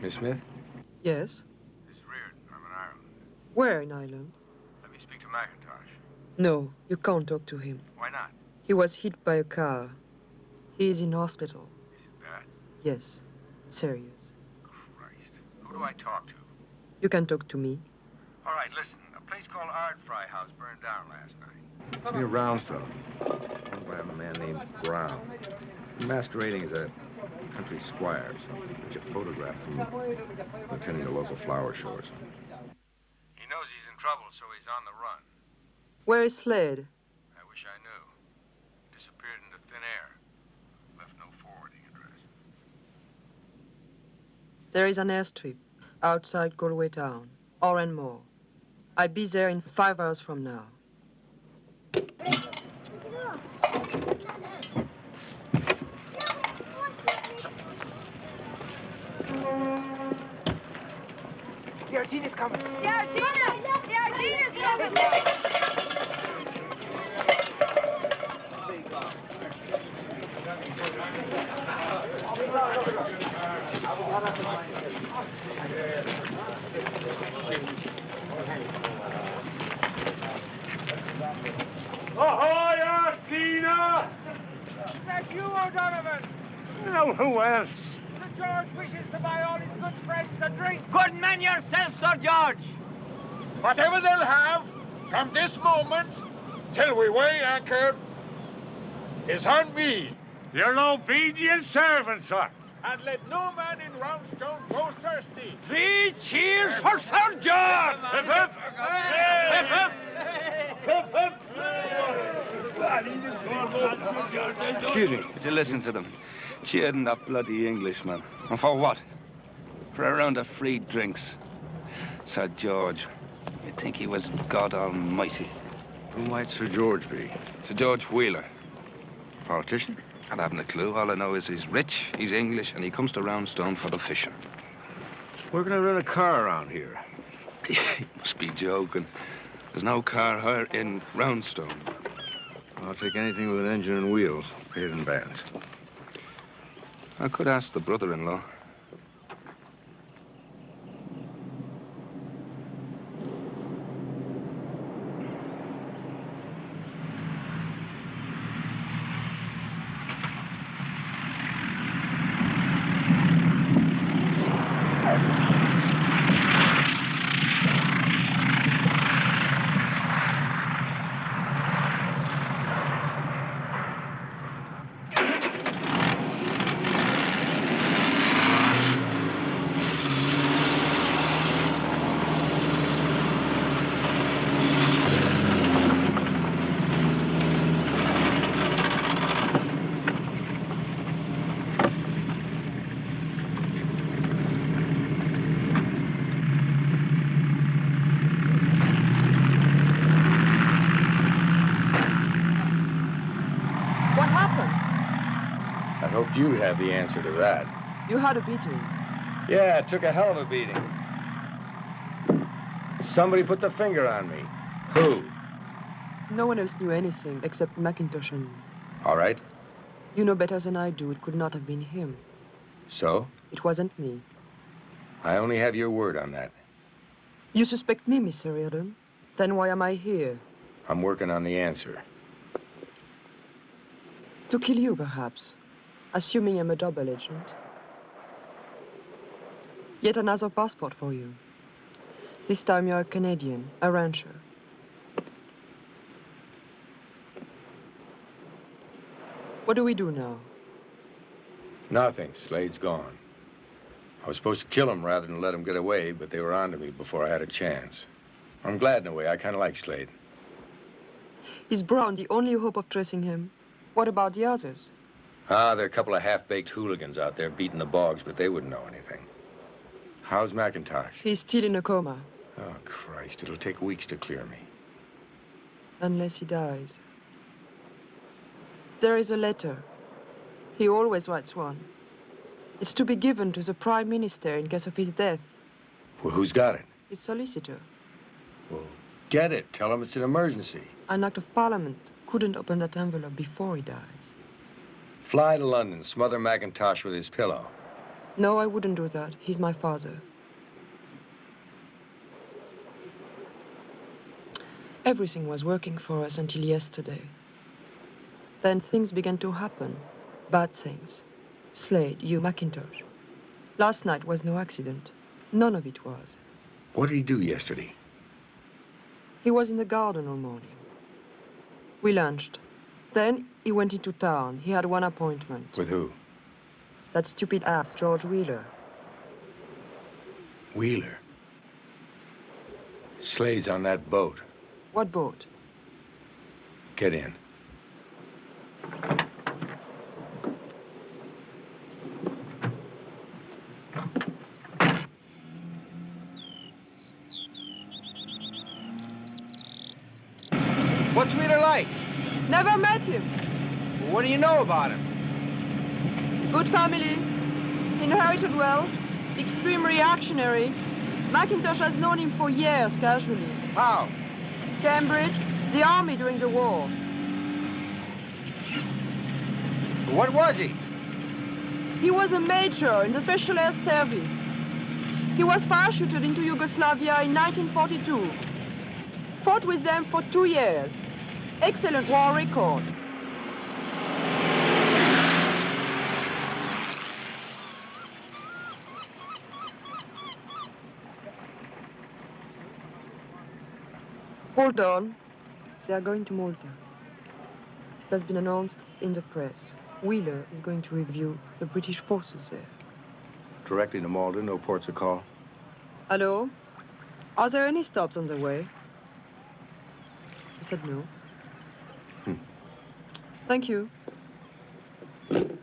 Miss Smith? Yes? This is Rearden. I'm in Ireland. Where in Ireland? Let me speak to MacKintosh. No, you can't talk to him. Why not? He was hit by a car. He is in hospital. Is it bad? Yes. Serious. Christ. Who do I talk to? You can talk to me. All right, listen. A place called Art Fry House burned down last night. It's near Roundstone. Owned by a man named Brown. Masquerading as a country squire. So get your photograph from attending the local flower shows. He knows he's in trouble, so he's on the run. Where is Slade? I wish I knew. Disappeared into thin air. Left no forwarding address. There is an airstrip outside Galway town, Oranmore. I'll be there in 5 hours from now. The Artina's coming. The Artina! The Artina's coming! Ahoy, Artina! Is that you, O'Donovan? No, who else? Sir George wishes to buy all his good friends a drink. Good man yourself, Sir George. Whatever they'll have from this moment till we weigh anchor is on me. You're an obedient servant, sir. And let no man in Roundstone go thirsty. 3 cheers for Sir George! Hip, hip! Hip, hip! Hip, hip! Excuse me, could you listen to them? Cheering that bloody Englishman. And for what? For a round of free drinks. Sir George. You'd think he was God Almighty. Who might Sir George be? Sir George Wheeler. Politician? I haven't a clue. All I know is he's rich, he's English, and he comes to Roundstone for the fishing. We're gonna rent a car around here. He must be joking. There's no car hire in Roundstone. I'll take anything with an engine and wheels. Pay it in advance. I could ask the brother-in-law. You have the answer to that. You had a beating. Yeah, it took a hell of a beating. Somebody put the finger on me. Who? No one else knew anything except MacKintosh and me. All right. You know better than I do. It could not have been him. So? It wasn't me. I only have your word on that. You suspect me, Mr. Rearden? Then why am I here? I'm working on the answer. To kill you, perhaps. Assuming I'm a double agent. Yet another passport for you. This time you're a Canadian, a rancher. What do we do now? Nothing. Slade's gone. I was supposed to kill him rather than let him get away, but they were on to me before I had a chance. I'm glad in a way. I kind of like Slade. Is Brown the only hope of tracing him? What about the others? Ah, there are a couple of half-baked hooligans out there beating the bogs, but they wouldn't know anything. How's MacKintosh? He's still in a coma. Oh, Christ, it'll take weeks to clear me. Unless he dies. There is a letter. He always writes one. It's to be given to the Prime Minister in case of his death. Well, who's got it? His solicitor. Well, get it. Tell him it's an emergency. An Act of Parliament couldn't open that envelope before he dies. Fly to London, smother MacKintosh with his pillow. No, I wouldn't do that. He's my father. Everything was working for us until yesterday. Then things began to happen. Bad things. Slade, you, MacKintosh. Last night was no accident. None of it was. What did he do yesterday? He was in the garden all morning. We lunched. Then he went into town. He had one appointment. With who? That stupid ass, George Wheeler. Wheeler? Slade's on that boat. What boat? Get in. What's Wheeler like? Never met him. Well, what do you know about him? Good family. Inherited wealth. Extreme reactionary. MacKintosh has known him for years, casually. How? Cambridge, the army during the war. What was he? He was a major in the Special Air Service. He was parachuted into Yugoslavia in 1942. Fought with them for 2 years. Excellent war record. Hold on. They are going to Malta. It has been announced in the press. Wheeler is going to review the British forces there. Directly to Malta, no ports of call? Hello? Are there any stops on the way? I said no. Thank you. Do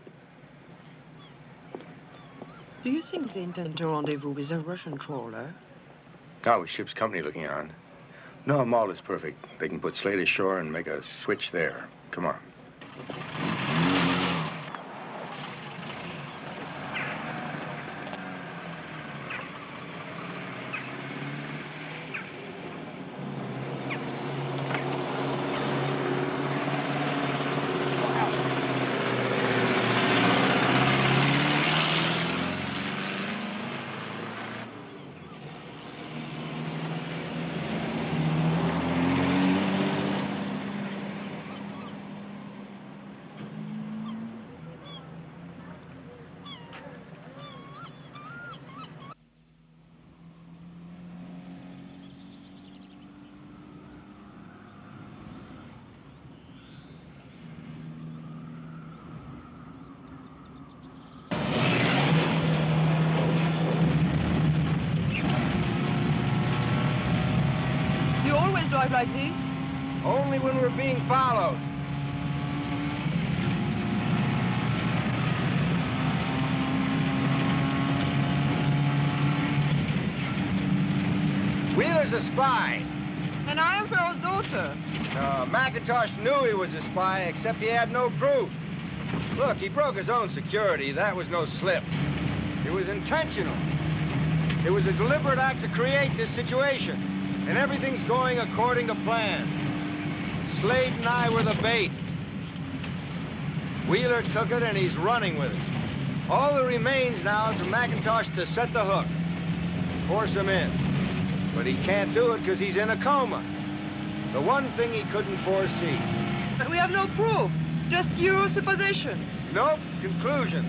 you think they intend to rendezvous with a Russian trawler? Not with ship's company looking on. No, Malta's perfect. They can put Slade ashore and make a switch there. Come on. Drive like this? Only when we're being followed. Wheeler's a spy. And I am Pharaoh's daughter. MacKintosh knew he was a spy, except he had no proof. Look, he broke his own security. That was no slip. It was intentional. It was a deliberate act to create this situation. And everything's going according to plan. Slade and I were the bait. Wheeler took it and he's running with it. All that remains now is for MacKintosh to set the hook. Force him in. But he can't do it because he's in a coma. The one thing he couldn't foresee. But we have no proof. Just your suppositions. Nope, conclusion.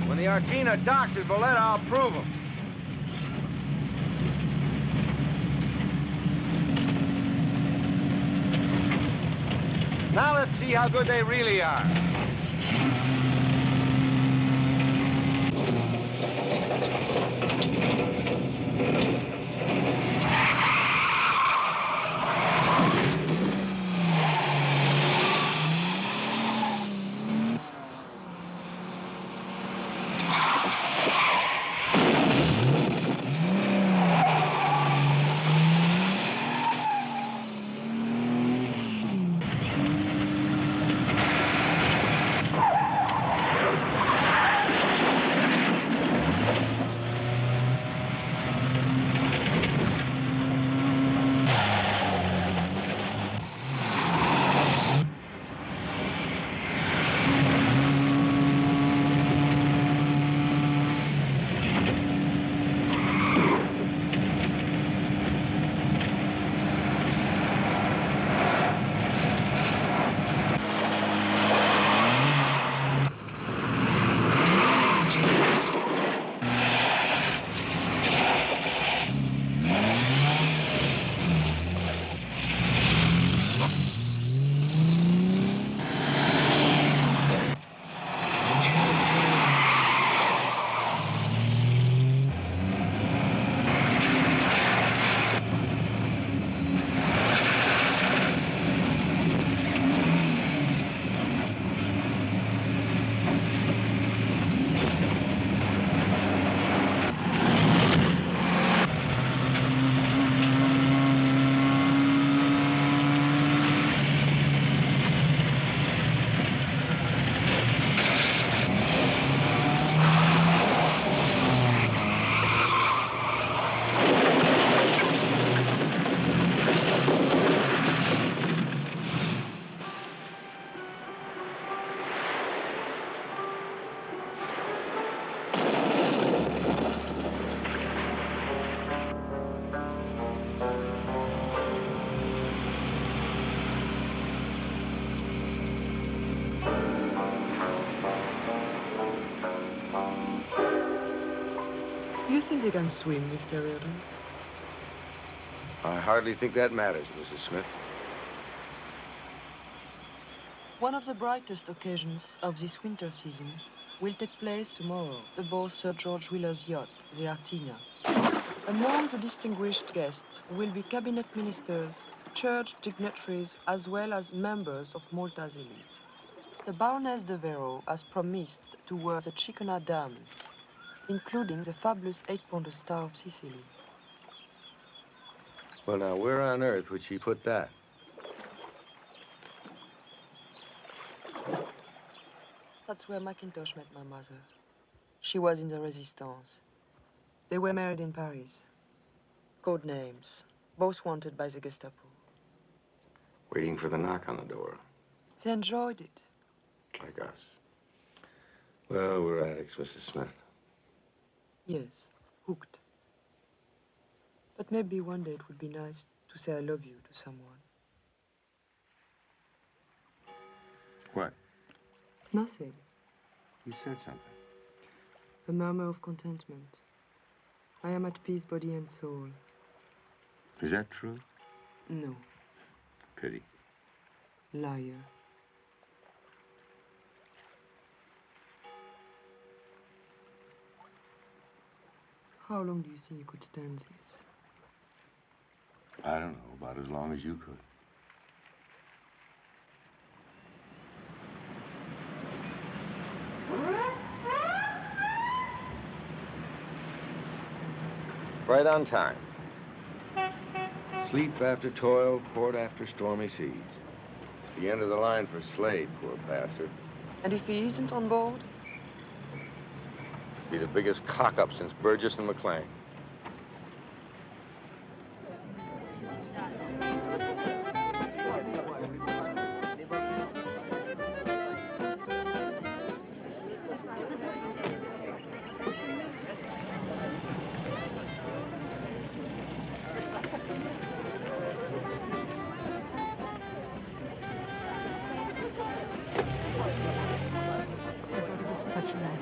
When the Artina docks at Valletta, I'll prove them. Now let's see how good they really are. You think they can swim, Mr. Rearden? I hardly think that matters, Mrs. Smith. One of the brightest occasions of this winter season will take place tomorrow aboard Sir George Wheeler's yacht, the Artina. Among the distinguished guests will be cabinet ministers, church dignitaries, as well as members of Malta's elite. The Baroness de Vero has promised to wear the Chicana diamonds, including the fabulous 8-pounder Star of Sicily. Well, now, where on earth would she put that? That's where MacKintosh met my mother. She was in the Resistance. They were married in Paris. Code names, both wanted by the Gestapo. Waiting for the knock on the door, They enjoyed it. like us. Well, we're addicts, Mrs. Smith. Yes, hooked. But maybe one day it would be nice to say I love you to someone. What? Nothing. You said something. A murmur of contentment. I am at peace, body and soul. Is that true? No. Pity. Liar. How long do you think you could stand this? I don't know, about as long as you could. Right on time. Sleep after toil, port after stormy seas. It's the end of the line for Slade, poor bastard. And if he isn't on board? Be the biggest cock-up since Burgess and McLean.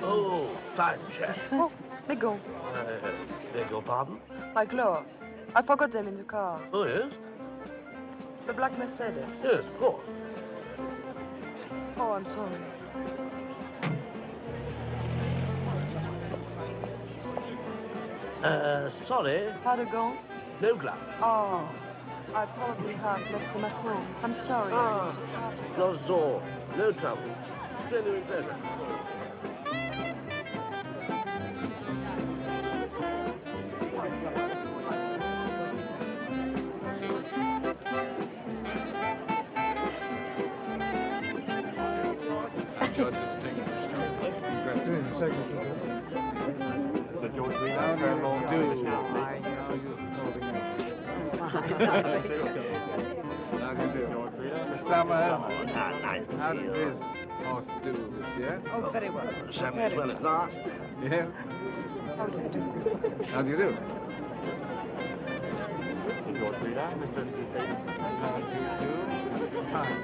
Oh, fine chap. Oh, let go. Beg your pardon? My gloves. I forgot them in the car. Oh, yes? The black Mercedes. Yes, of course. Oh, I'm sorry. Sorry. Pas de gants? No glove. Oh, I probably have left them at home. I'm sorry. Ah, not at all. No trouble. Genuine pleasure. Judge distinguished. Congratulations. Sir George Wheeler, How do you do? Summers. How did this horse do this year? Oh, very well. Sam as well as last. Yes. How do you do? How do you do? Sir George Wheeler, Mr. and Mrs. Davis. How do you do? Times.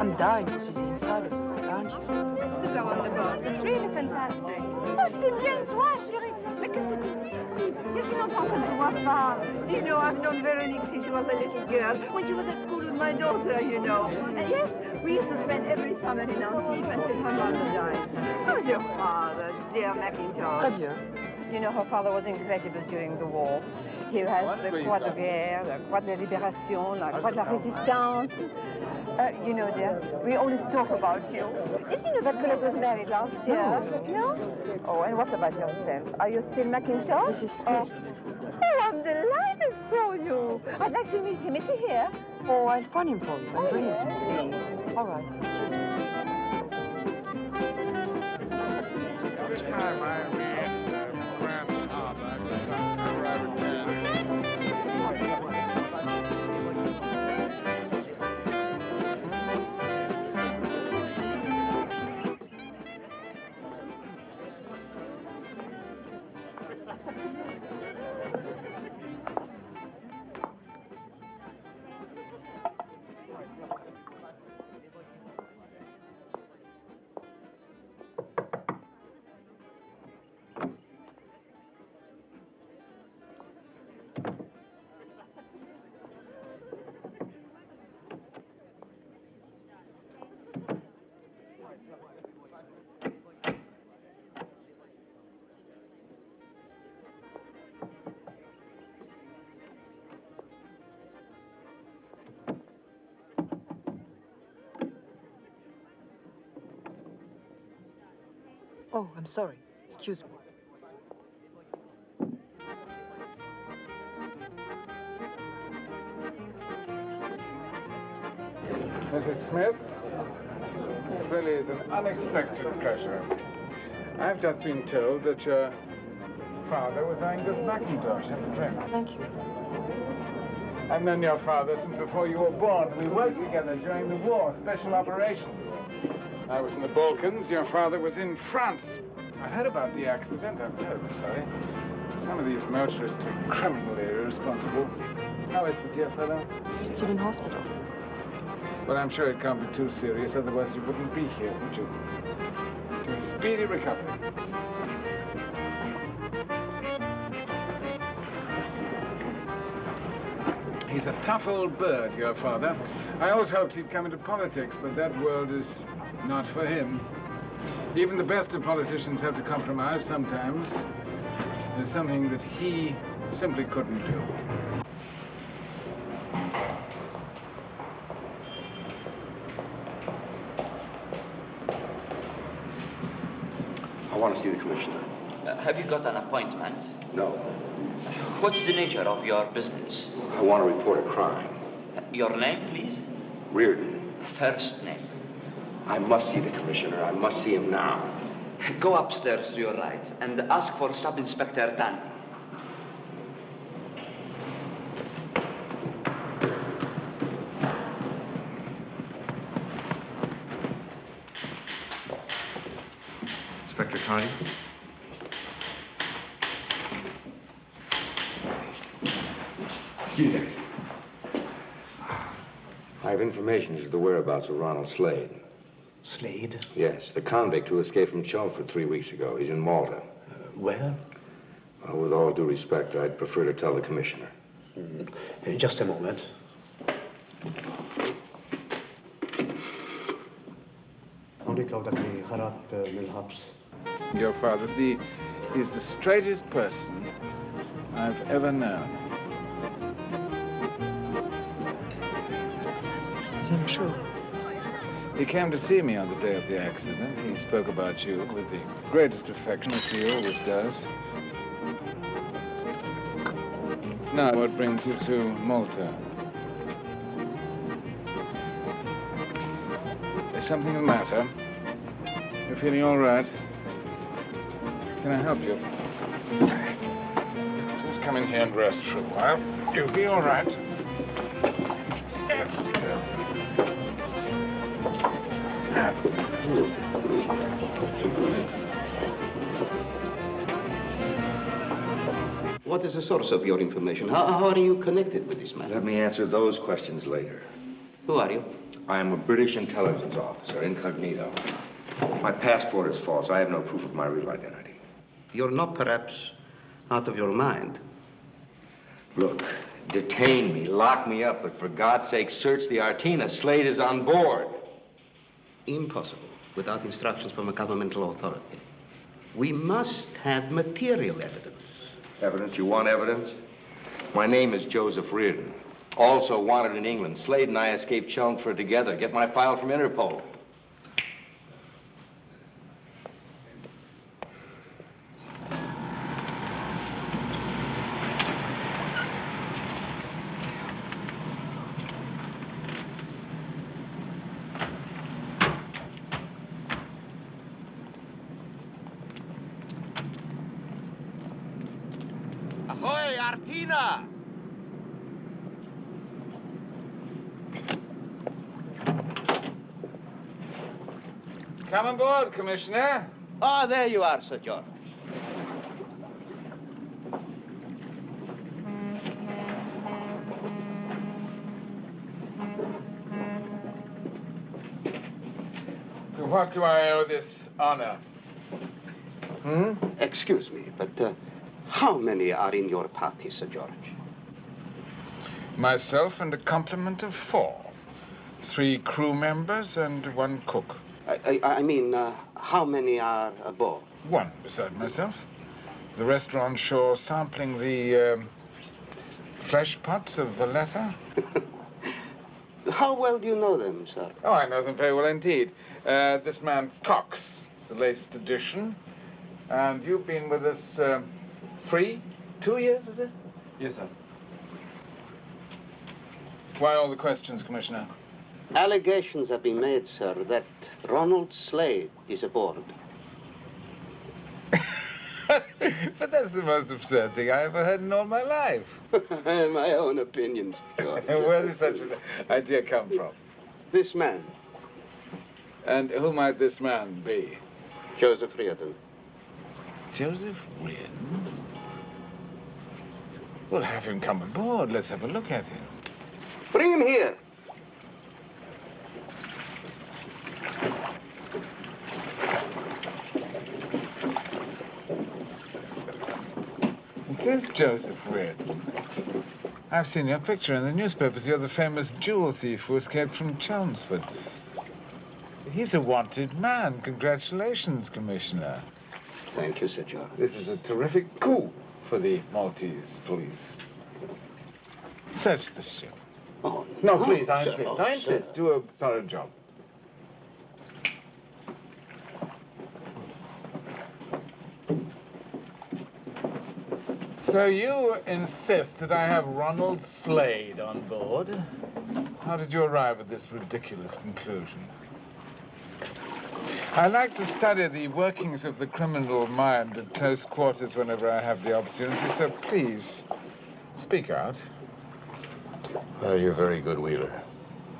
I'm dying to see the inside of the boat, aren't you? To go on the boat. It's really fantastic. Oh, c'est bien toi, chérie. Mais qu'est-ce que tu dis? Qu'est-ce qu'il entend que tu vois pas? Do you know, I've known Veronique since she was a little girl, when she was at school with my daughter, you know. And yes, we used to spend every summer in Antibes until her mother died. How's your father, dear MacKintosh? Très bien. You know, her father was incredible during the war. He has the Croix de Guerre, the Croix de la Libération, la Croix de la Résistance. You know, dear, we always talk about you. Did you know that Philip was married last year? No? Oh, and what about yourself? Are you still MacKintosh? This is Oh, I'm delighted for you. I'd like to meet him. Is he here? Oh, I'll find him for you. I'll bring him to yes, you. All right. Excuse me. Oh, I'm sorry. Excuse me. Mrs. Smith, this really is an unexpected pleasure. I've just been told that your father was Angus MacKintosh, his friend. Thank you. I've known your father since before you were born. We worked together during the war, special operations. I was in the Balkans, your father was in France. I heard about the accident. I'm terribly sorry. Some of these motorists are criminally irresponsible. How is the dear fellow? He's still in hospital. Well, I'm sure it can't be too serious, otherwise you wouldn't be here, would you? To a speedy recovery. He's a tough old bird, your father. I always hoped he'd come into politics, but that world is not for him. Even the best of politicians have to compromise sometimes. There's something that he simply couldn't do. I want to see the commissioner. Have you got an appointment? No. What's the nature of your business? I want to report a crime. Your name, please? Rearden. First name. I must see the commissioner. I must see him now. Go upstairs to your right and ask for Sub-Inspector Danny. Inspector Tiny. Excuse me. I have information as to the whereabouts of Ronald Slade. Slade? Yes, the convict who escaped from Chelmsford 3 weeks ago. He's in Malta. Where? Well, with all due respect, I'd prefer to tell the commissioner. Just a moment. Your father, he's the straightest person I've ever known. I'm sure. He came to see me on the day of the accident. He spoke about you with the greatest affection, as he always does. Now, what brings you to Malta? Is something the matter? You're feeling all right? Can I help you? Just come in here and rest for a while. You'll be all right. Yes. What is the source of your information? How are you connected with this man? Let me answer those questions later. Who are you? I am a British intelligence officer, incognito. My passport is false. I have no proof of my real identity. You're not perhaps out of your mind. Look, detain me, lock me up, but for God's sake, search the Artina. Slade is on board. Impossible, without instructions from a governmental authority. We must have material evidence. Evidence? You want evidence? My name is Joseph Rearden. Also wanted in England. Slade and I escaped Chelmsford together. Get my file from Interpol. Ahoy, Artina! Come aboard, Commissioner. Ah, there you are, Sir George. To what do I owe this honor? Excuse me, but how many are in your party, Sir George? Myself and a complement of 4. 3 crew members and 1 cook. I mean, how many are aboard? 1 beside myself. The rest are on shore sampling the flesh pots of Valletta. How well do you know them, sir? Oh, I know them very well indeed. This man Cox is the latest addition. And you've been with us 2 years, is it? Yes, sir. Why all the questions, Commissioner? Allegations have been made, sir, that Ronald Slade is aboard. But that's the most absurd thing I ever heard in all my life. My own opinions, George. Where did such an idea come from? This man. And who might this man be? Joseph Rearden. Joseph Rearden? Well, have him come aboard. Let's have a look at him. Bring him here. It is Joseph Rearden. I've seen your picture in the newspapers. You're the famous jewel thief who escaped from Chelmsford. He's a wanted man. Congratulations, Commissioner. Thank you, Sir John. This is a terrific coup for the Maltese police. Search the ship. Oh, no, please, I sir, insist. oh, I insist. sir. Do a thorough job. So you insist that I have Ronald Slade on board? How did you arrive at this ridiculous conclusion? I like to study the workings of the criminal mind at close quarters whenever I have the opportunity, so please, speak out. Well, you're very good, Wheeler.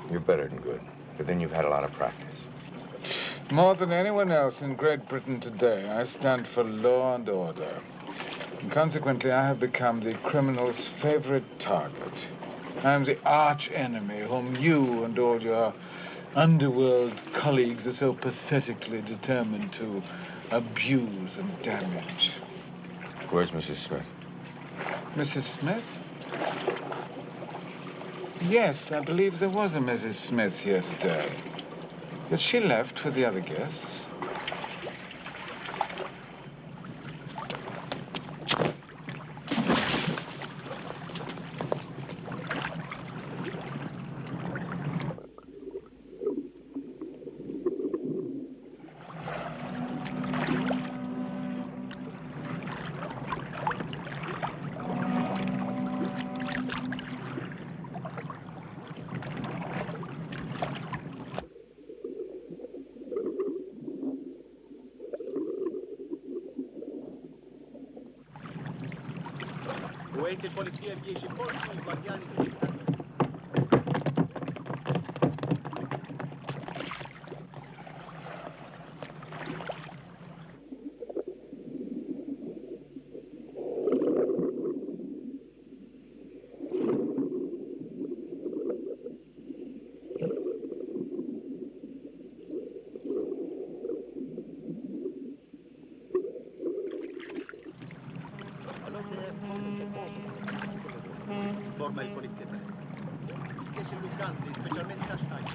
You're better than good. But then you've had a lot of practice. More than anyone else in Great Britain today, I stand for law and order. And consequently, I have become the criminal's favorite target. I am the arch enemy whom you and all your underworld colleagues are so pathetically determined to abuse and damage. Where's Mrs. Smith? Mrs. Smith? Yes, I believe there was a Mrs. Smith here today. But she left with the other guests. Dovete polizia 10 colpi, i guardiani militari. Informa il polizietto. Che si luccanti, specialmente a Stein.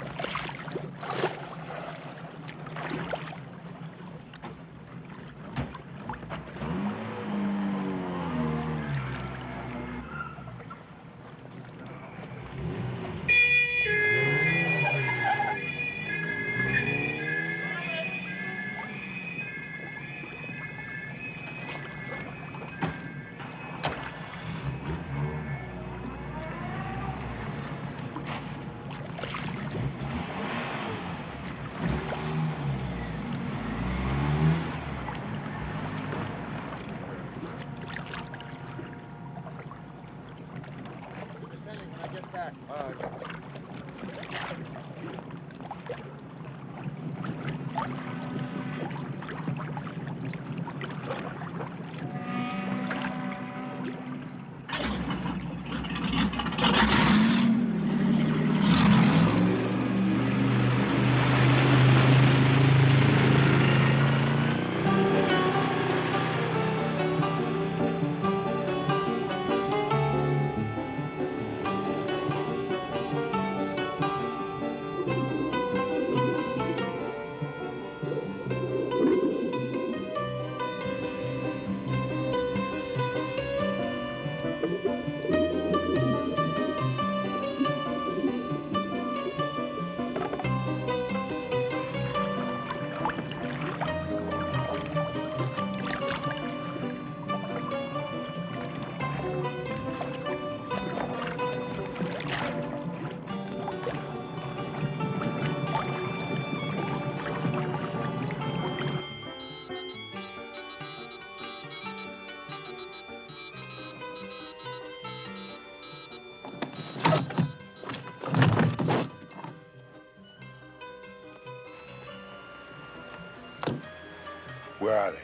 Where are they?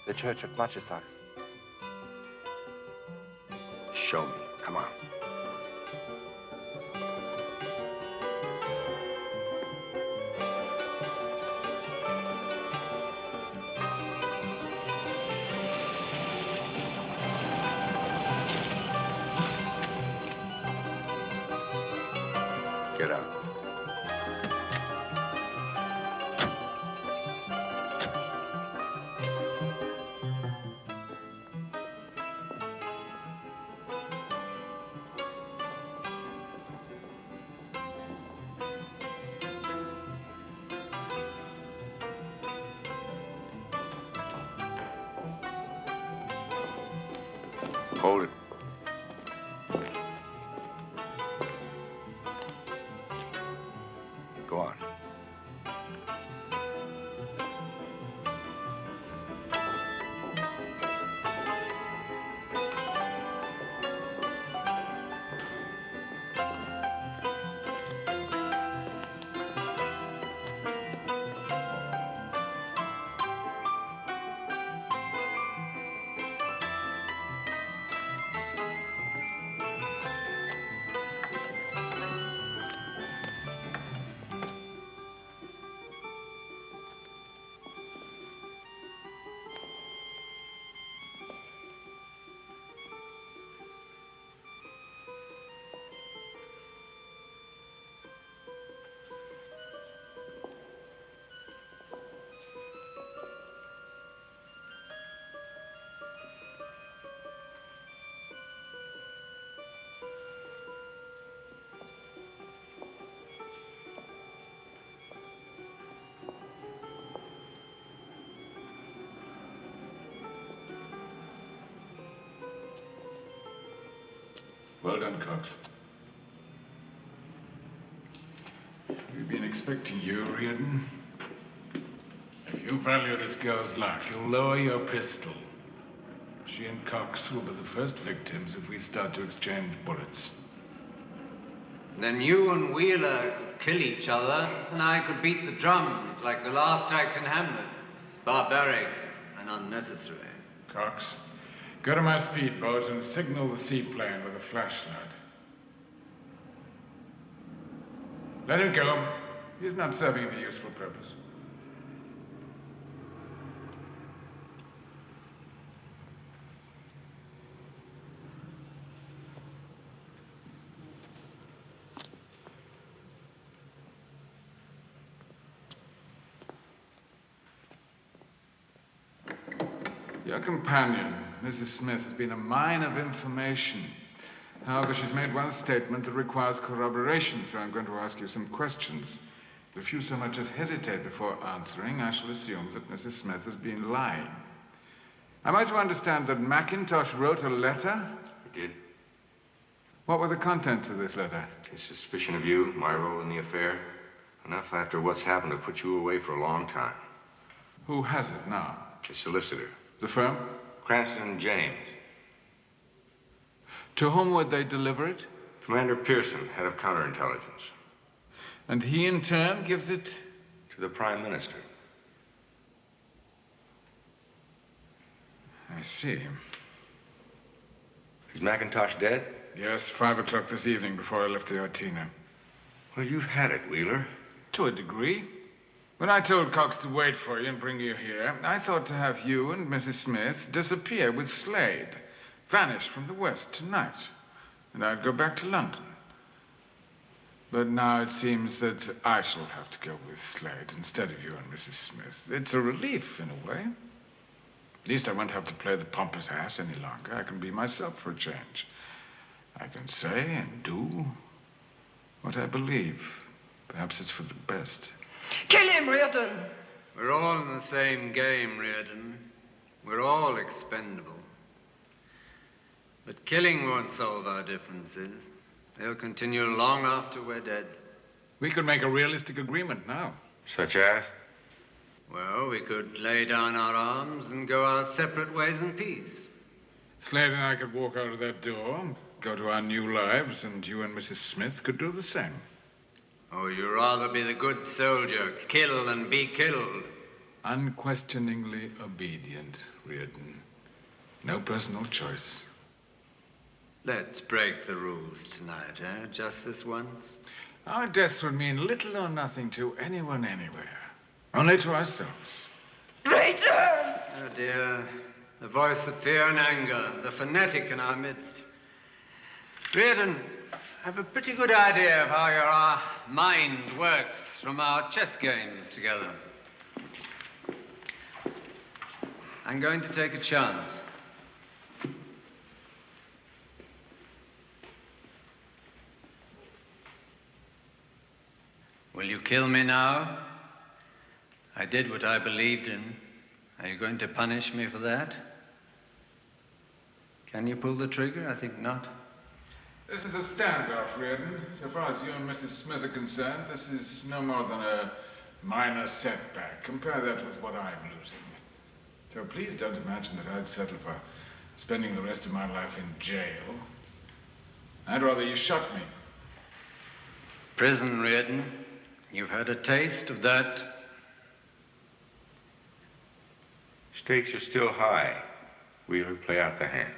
The church at Matchestag's. Show me. Come on. Get out. Hold it. Go on. Well done, Cox. We've been expecting you, Rearden. If you value this girl's life, you'll lower your pistol. She and Cox will be the first victims if we start to exchange bullets. Then you and Wheeler could kill each other, and I could beat the drums like the last act in Hamlet. Barbaric and unnecessary. Cox, go to my speedboat and signal the seaplane with a flashlight. Let him go. He's not serving any useful purpose. Your companion, Mrs. Smith, has been a mine of information. However, she's made one statement that requires corroboration, so I'm going to ask you some questions. If you so much as hesitate before answering, I shall assume that Mrs. Smith has been lying. Am I to understand that MacKintosh wrote a letter? He did. What were the contents of this letter? His suspicion of you, my role in the affair. Enough after what's happened to put you away for a long time. Who has it now? His solicitor. The firm? Cranston James. To whom would they deliver it? Commander Pearson, head of counterintelligence. And he, in turn, gives it? To the Prime Minister. I see. Is MacKintosh dead? Yes, 5 o'clock this evening before I left the Artina. Well, you've had it, Wheeler. To a degree. When I told Cox to wait for you and bring you here, I thought to have you and Mrs. Smith disappear with Slade. Vanish from the West tonight. And I'd go back to London. But now it seems that I shall have to go with Slade instead of you and Mrs. Smith. It's a relief, in a way. At least I won't have to play the pompous ass any longer. I can be myself for a change. I can say and do what I believe. Perhaps it's for the best. Kill him, Rearden! We're all in the same game, Rearden. We're all expendable. But killing won't solve our differences. They'll continue long after we're dead. We could make a realistic agreement now. Such as? Well, we could lay down our arms and go our separate ways in peace. Slade and I could walk out of that door, go to our new lives, and you and Mrs. Smith could do the same. Or you'd rather be the good soldier, kill and be killed. Unquestioningly obedient, Rearden. No personal choice. Let's break the rules tonight, eh? Just this once. Our deaths would mean little or nothing to anyone anywhere. Only to ourselves. Traitors! Oh dear. The voice of fear and anger, the fanatic in our midst. Rearden, I have a pretty good idea of how your mind works from our chess games together. I'm going to take a chance. Will you kill me now? I did what I believed in. Are you going to punish me for that? Can you pull the trigger? I think not. This is a standoff, Rearden. So far as you and Mrs. Smith are concerned, this is no more than a minor setback. Compare that with what I'm losing. So please don't imagine that I'd settle for spending the rest of my life in jail. I'd rather you shot me. Prison, Rearden. You've had a taste of that. Stakes are still high. Wheeler, play out the hand.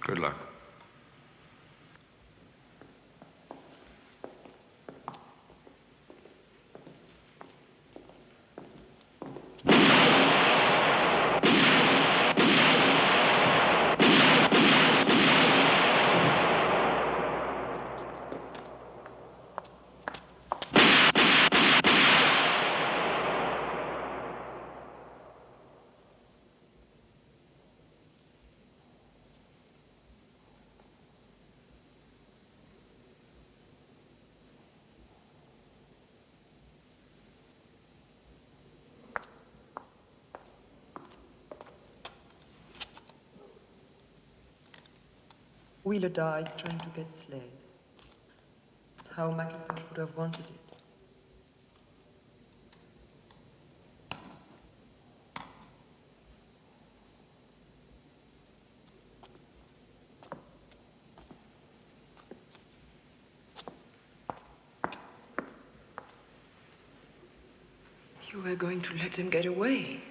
Good luck. Wheeler died trying to get Slade. That's how MacKintosh would have wanted it. You were going to let them get away.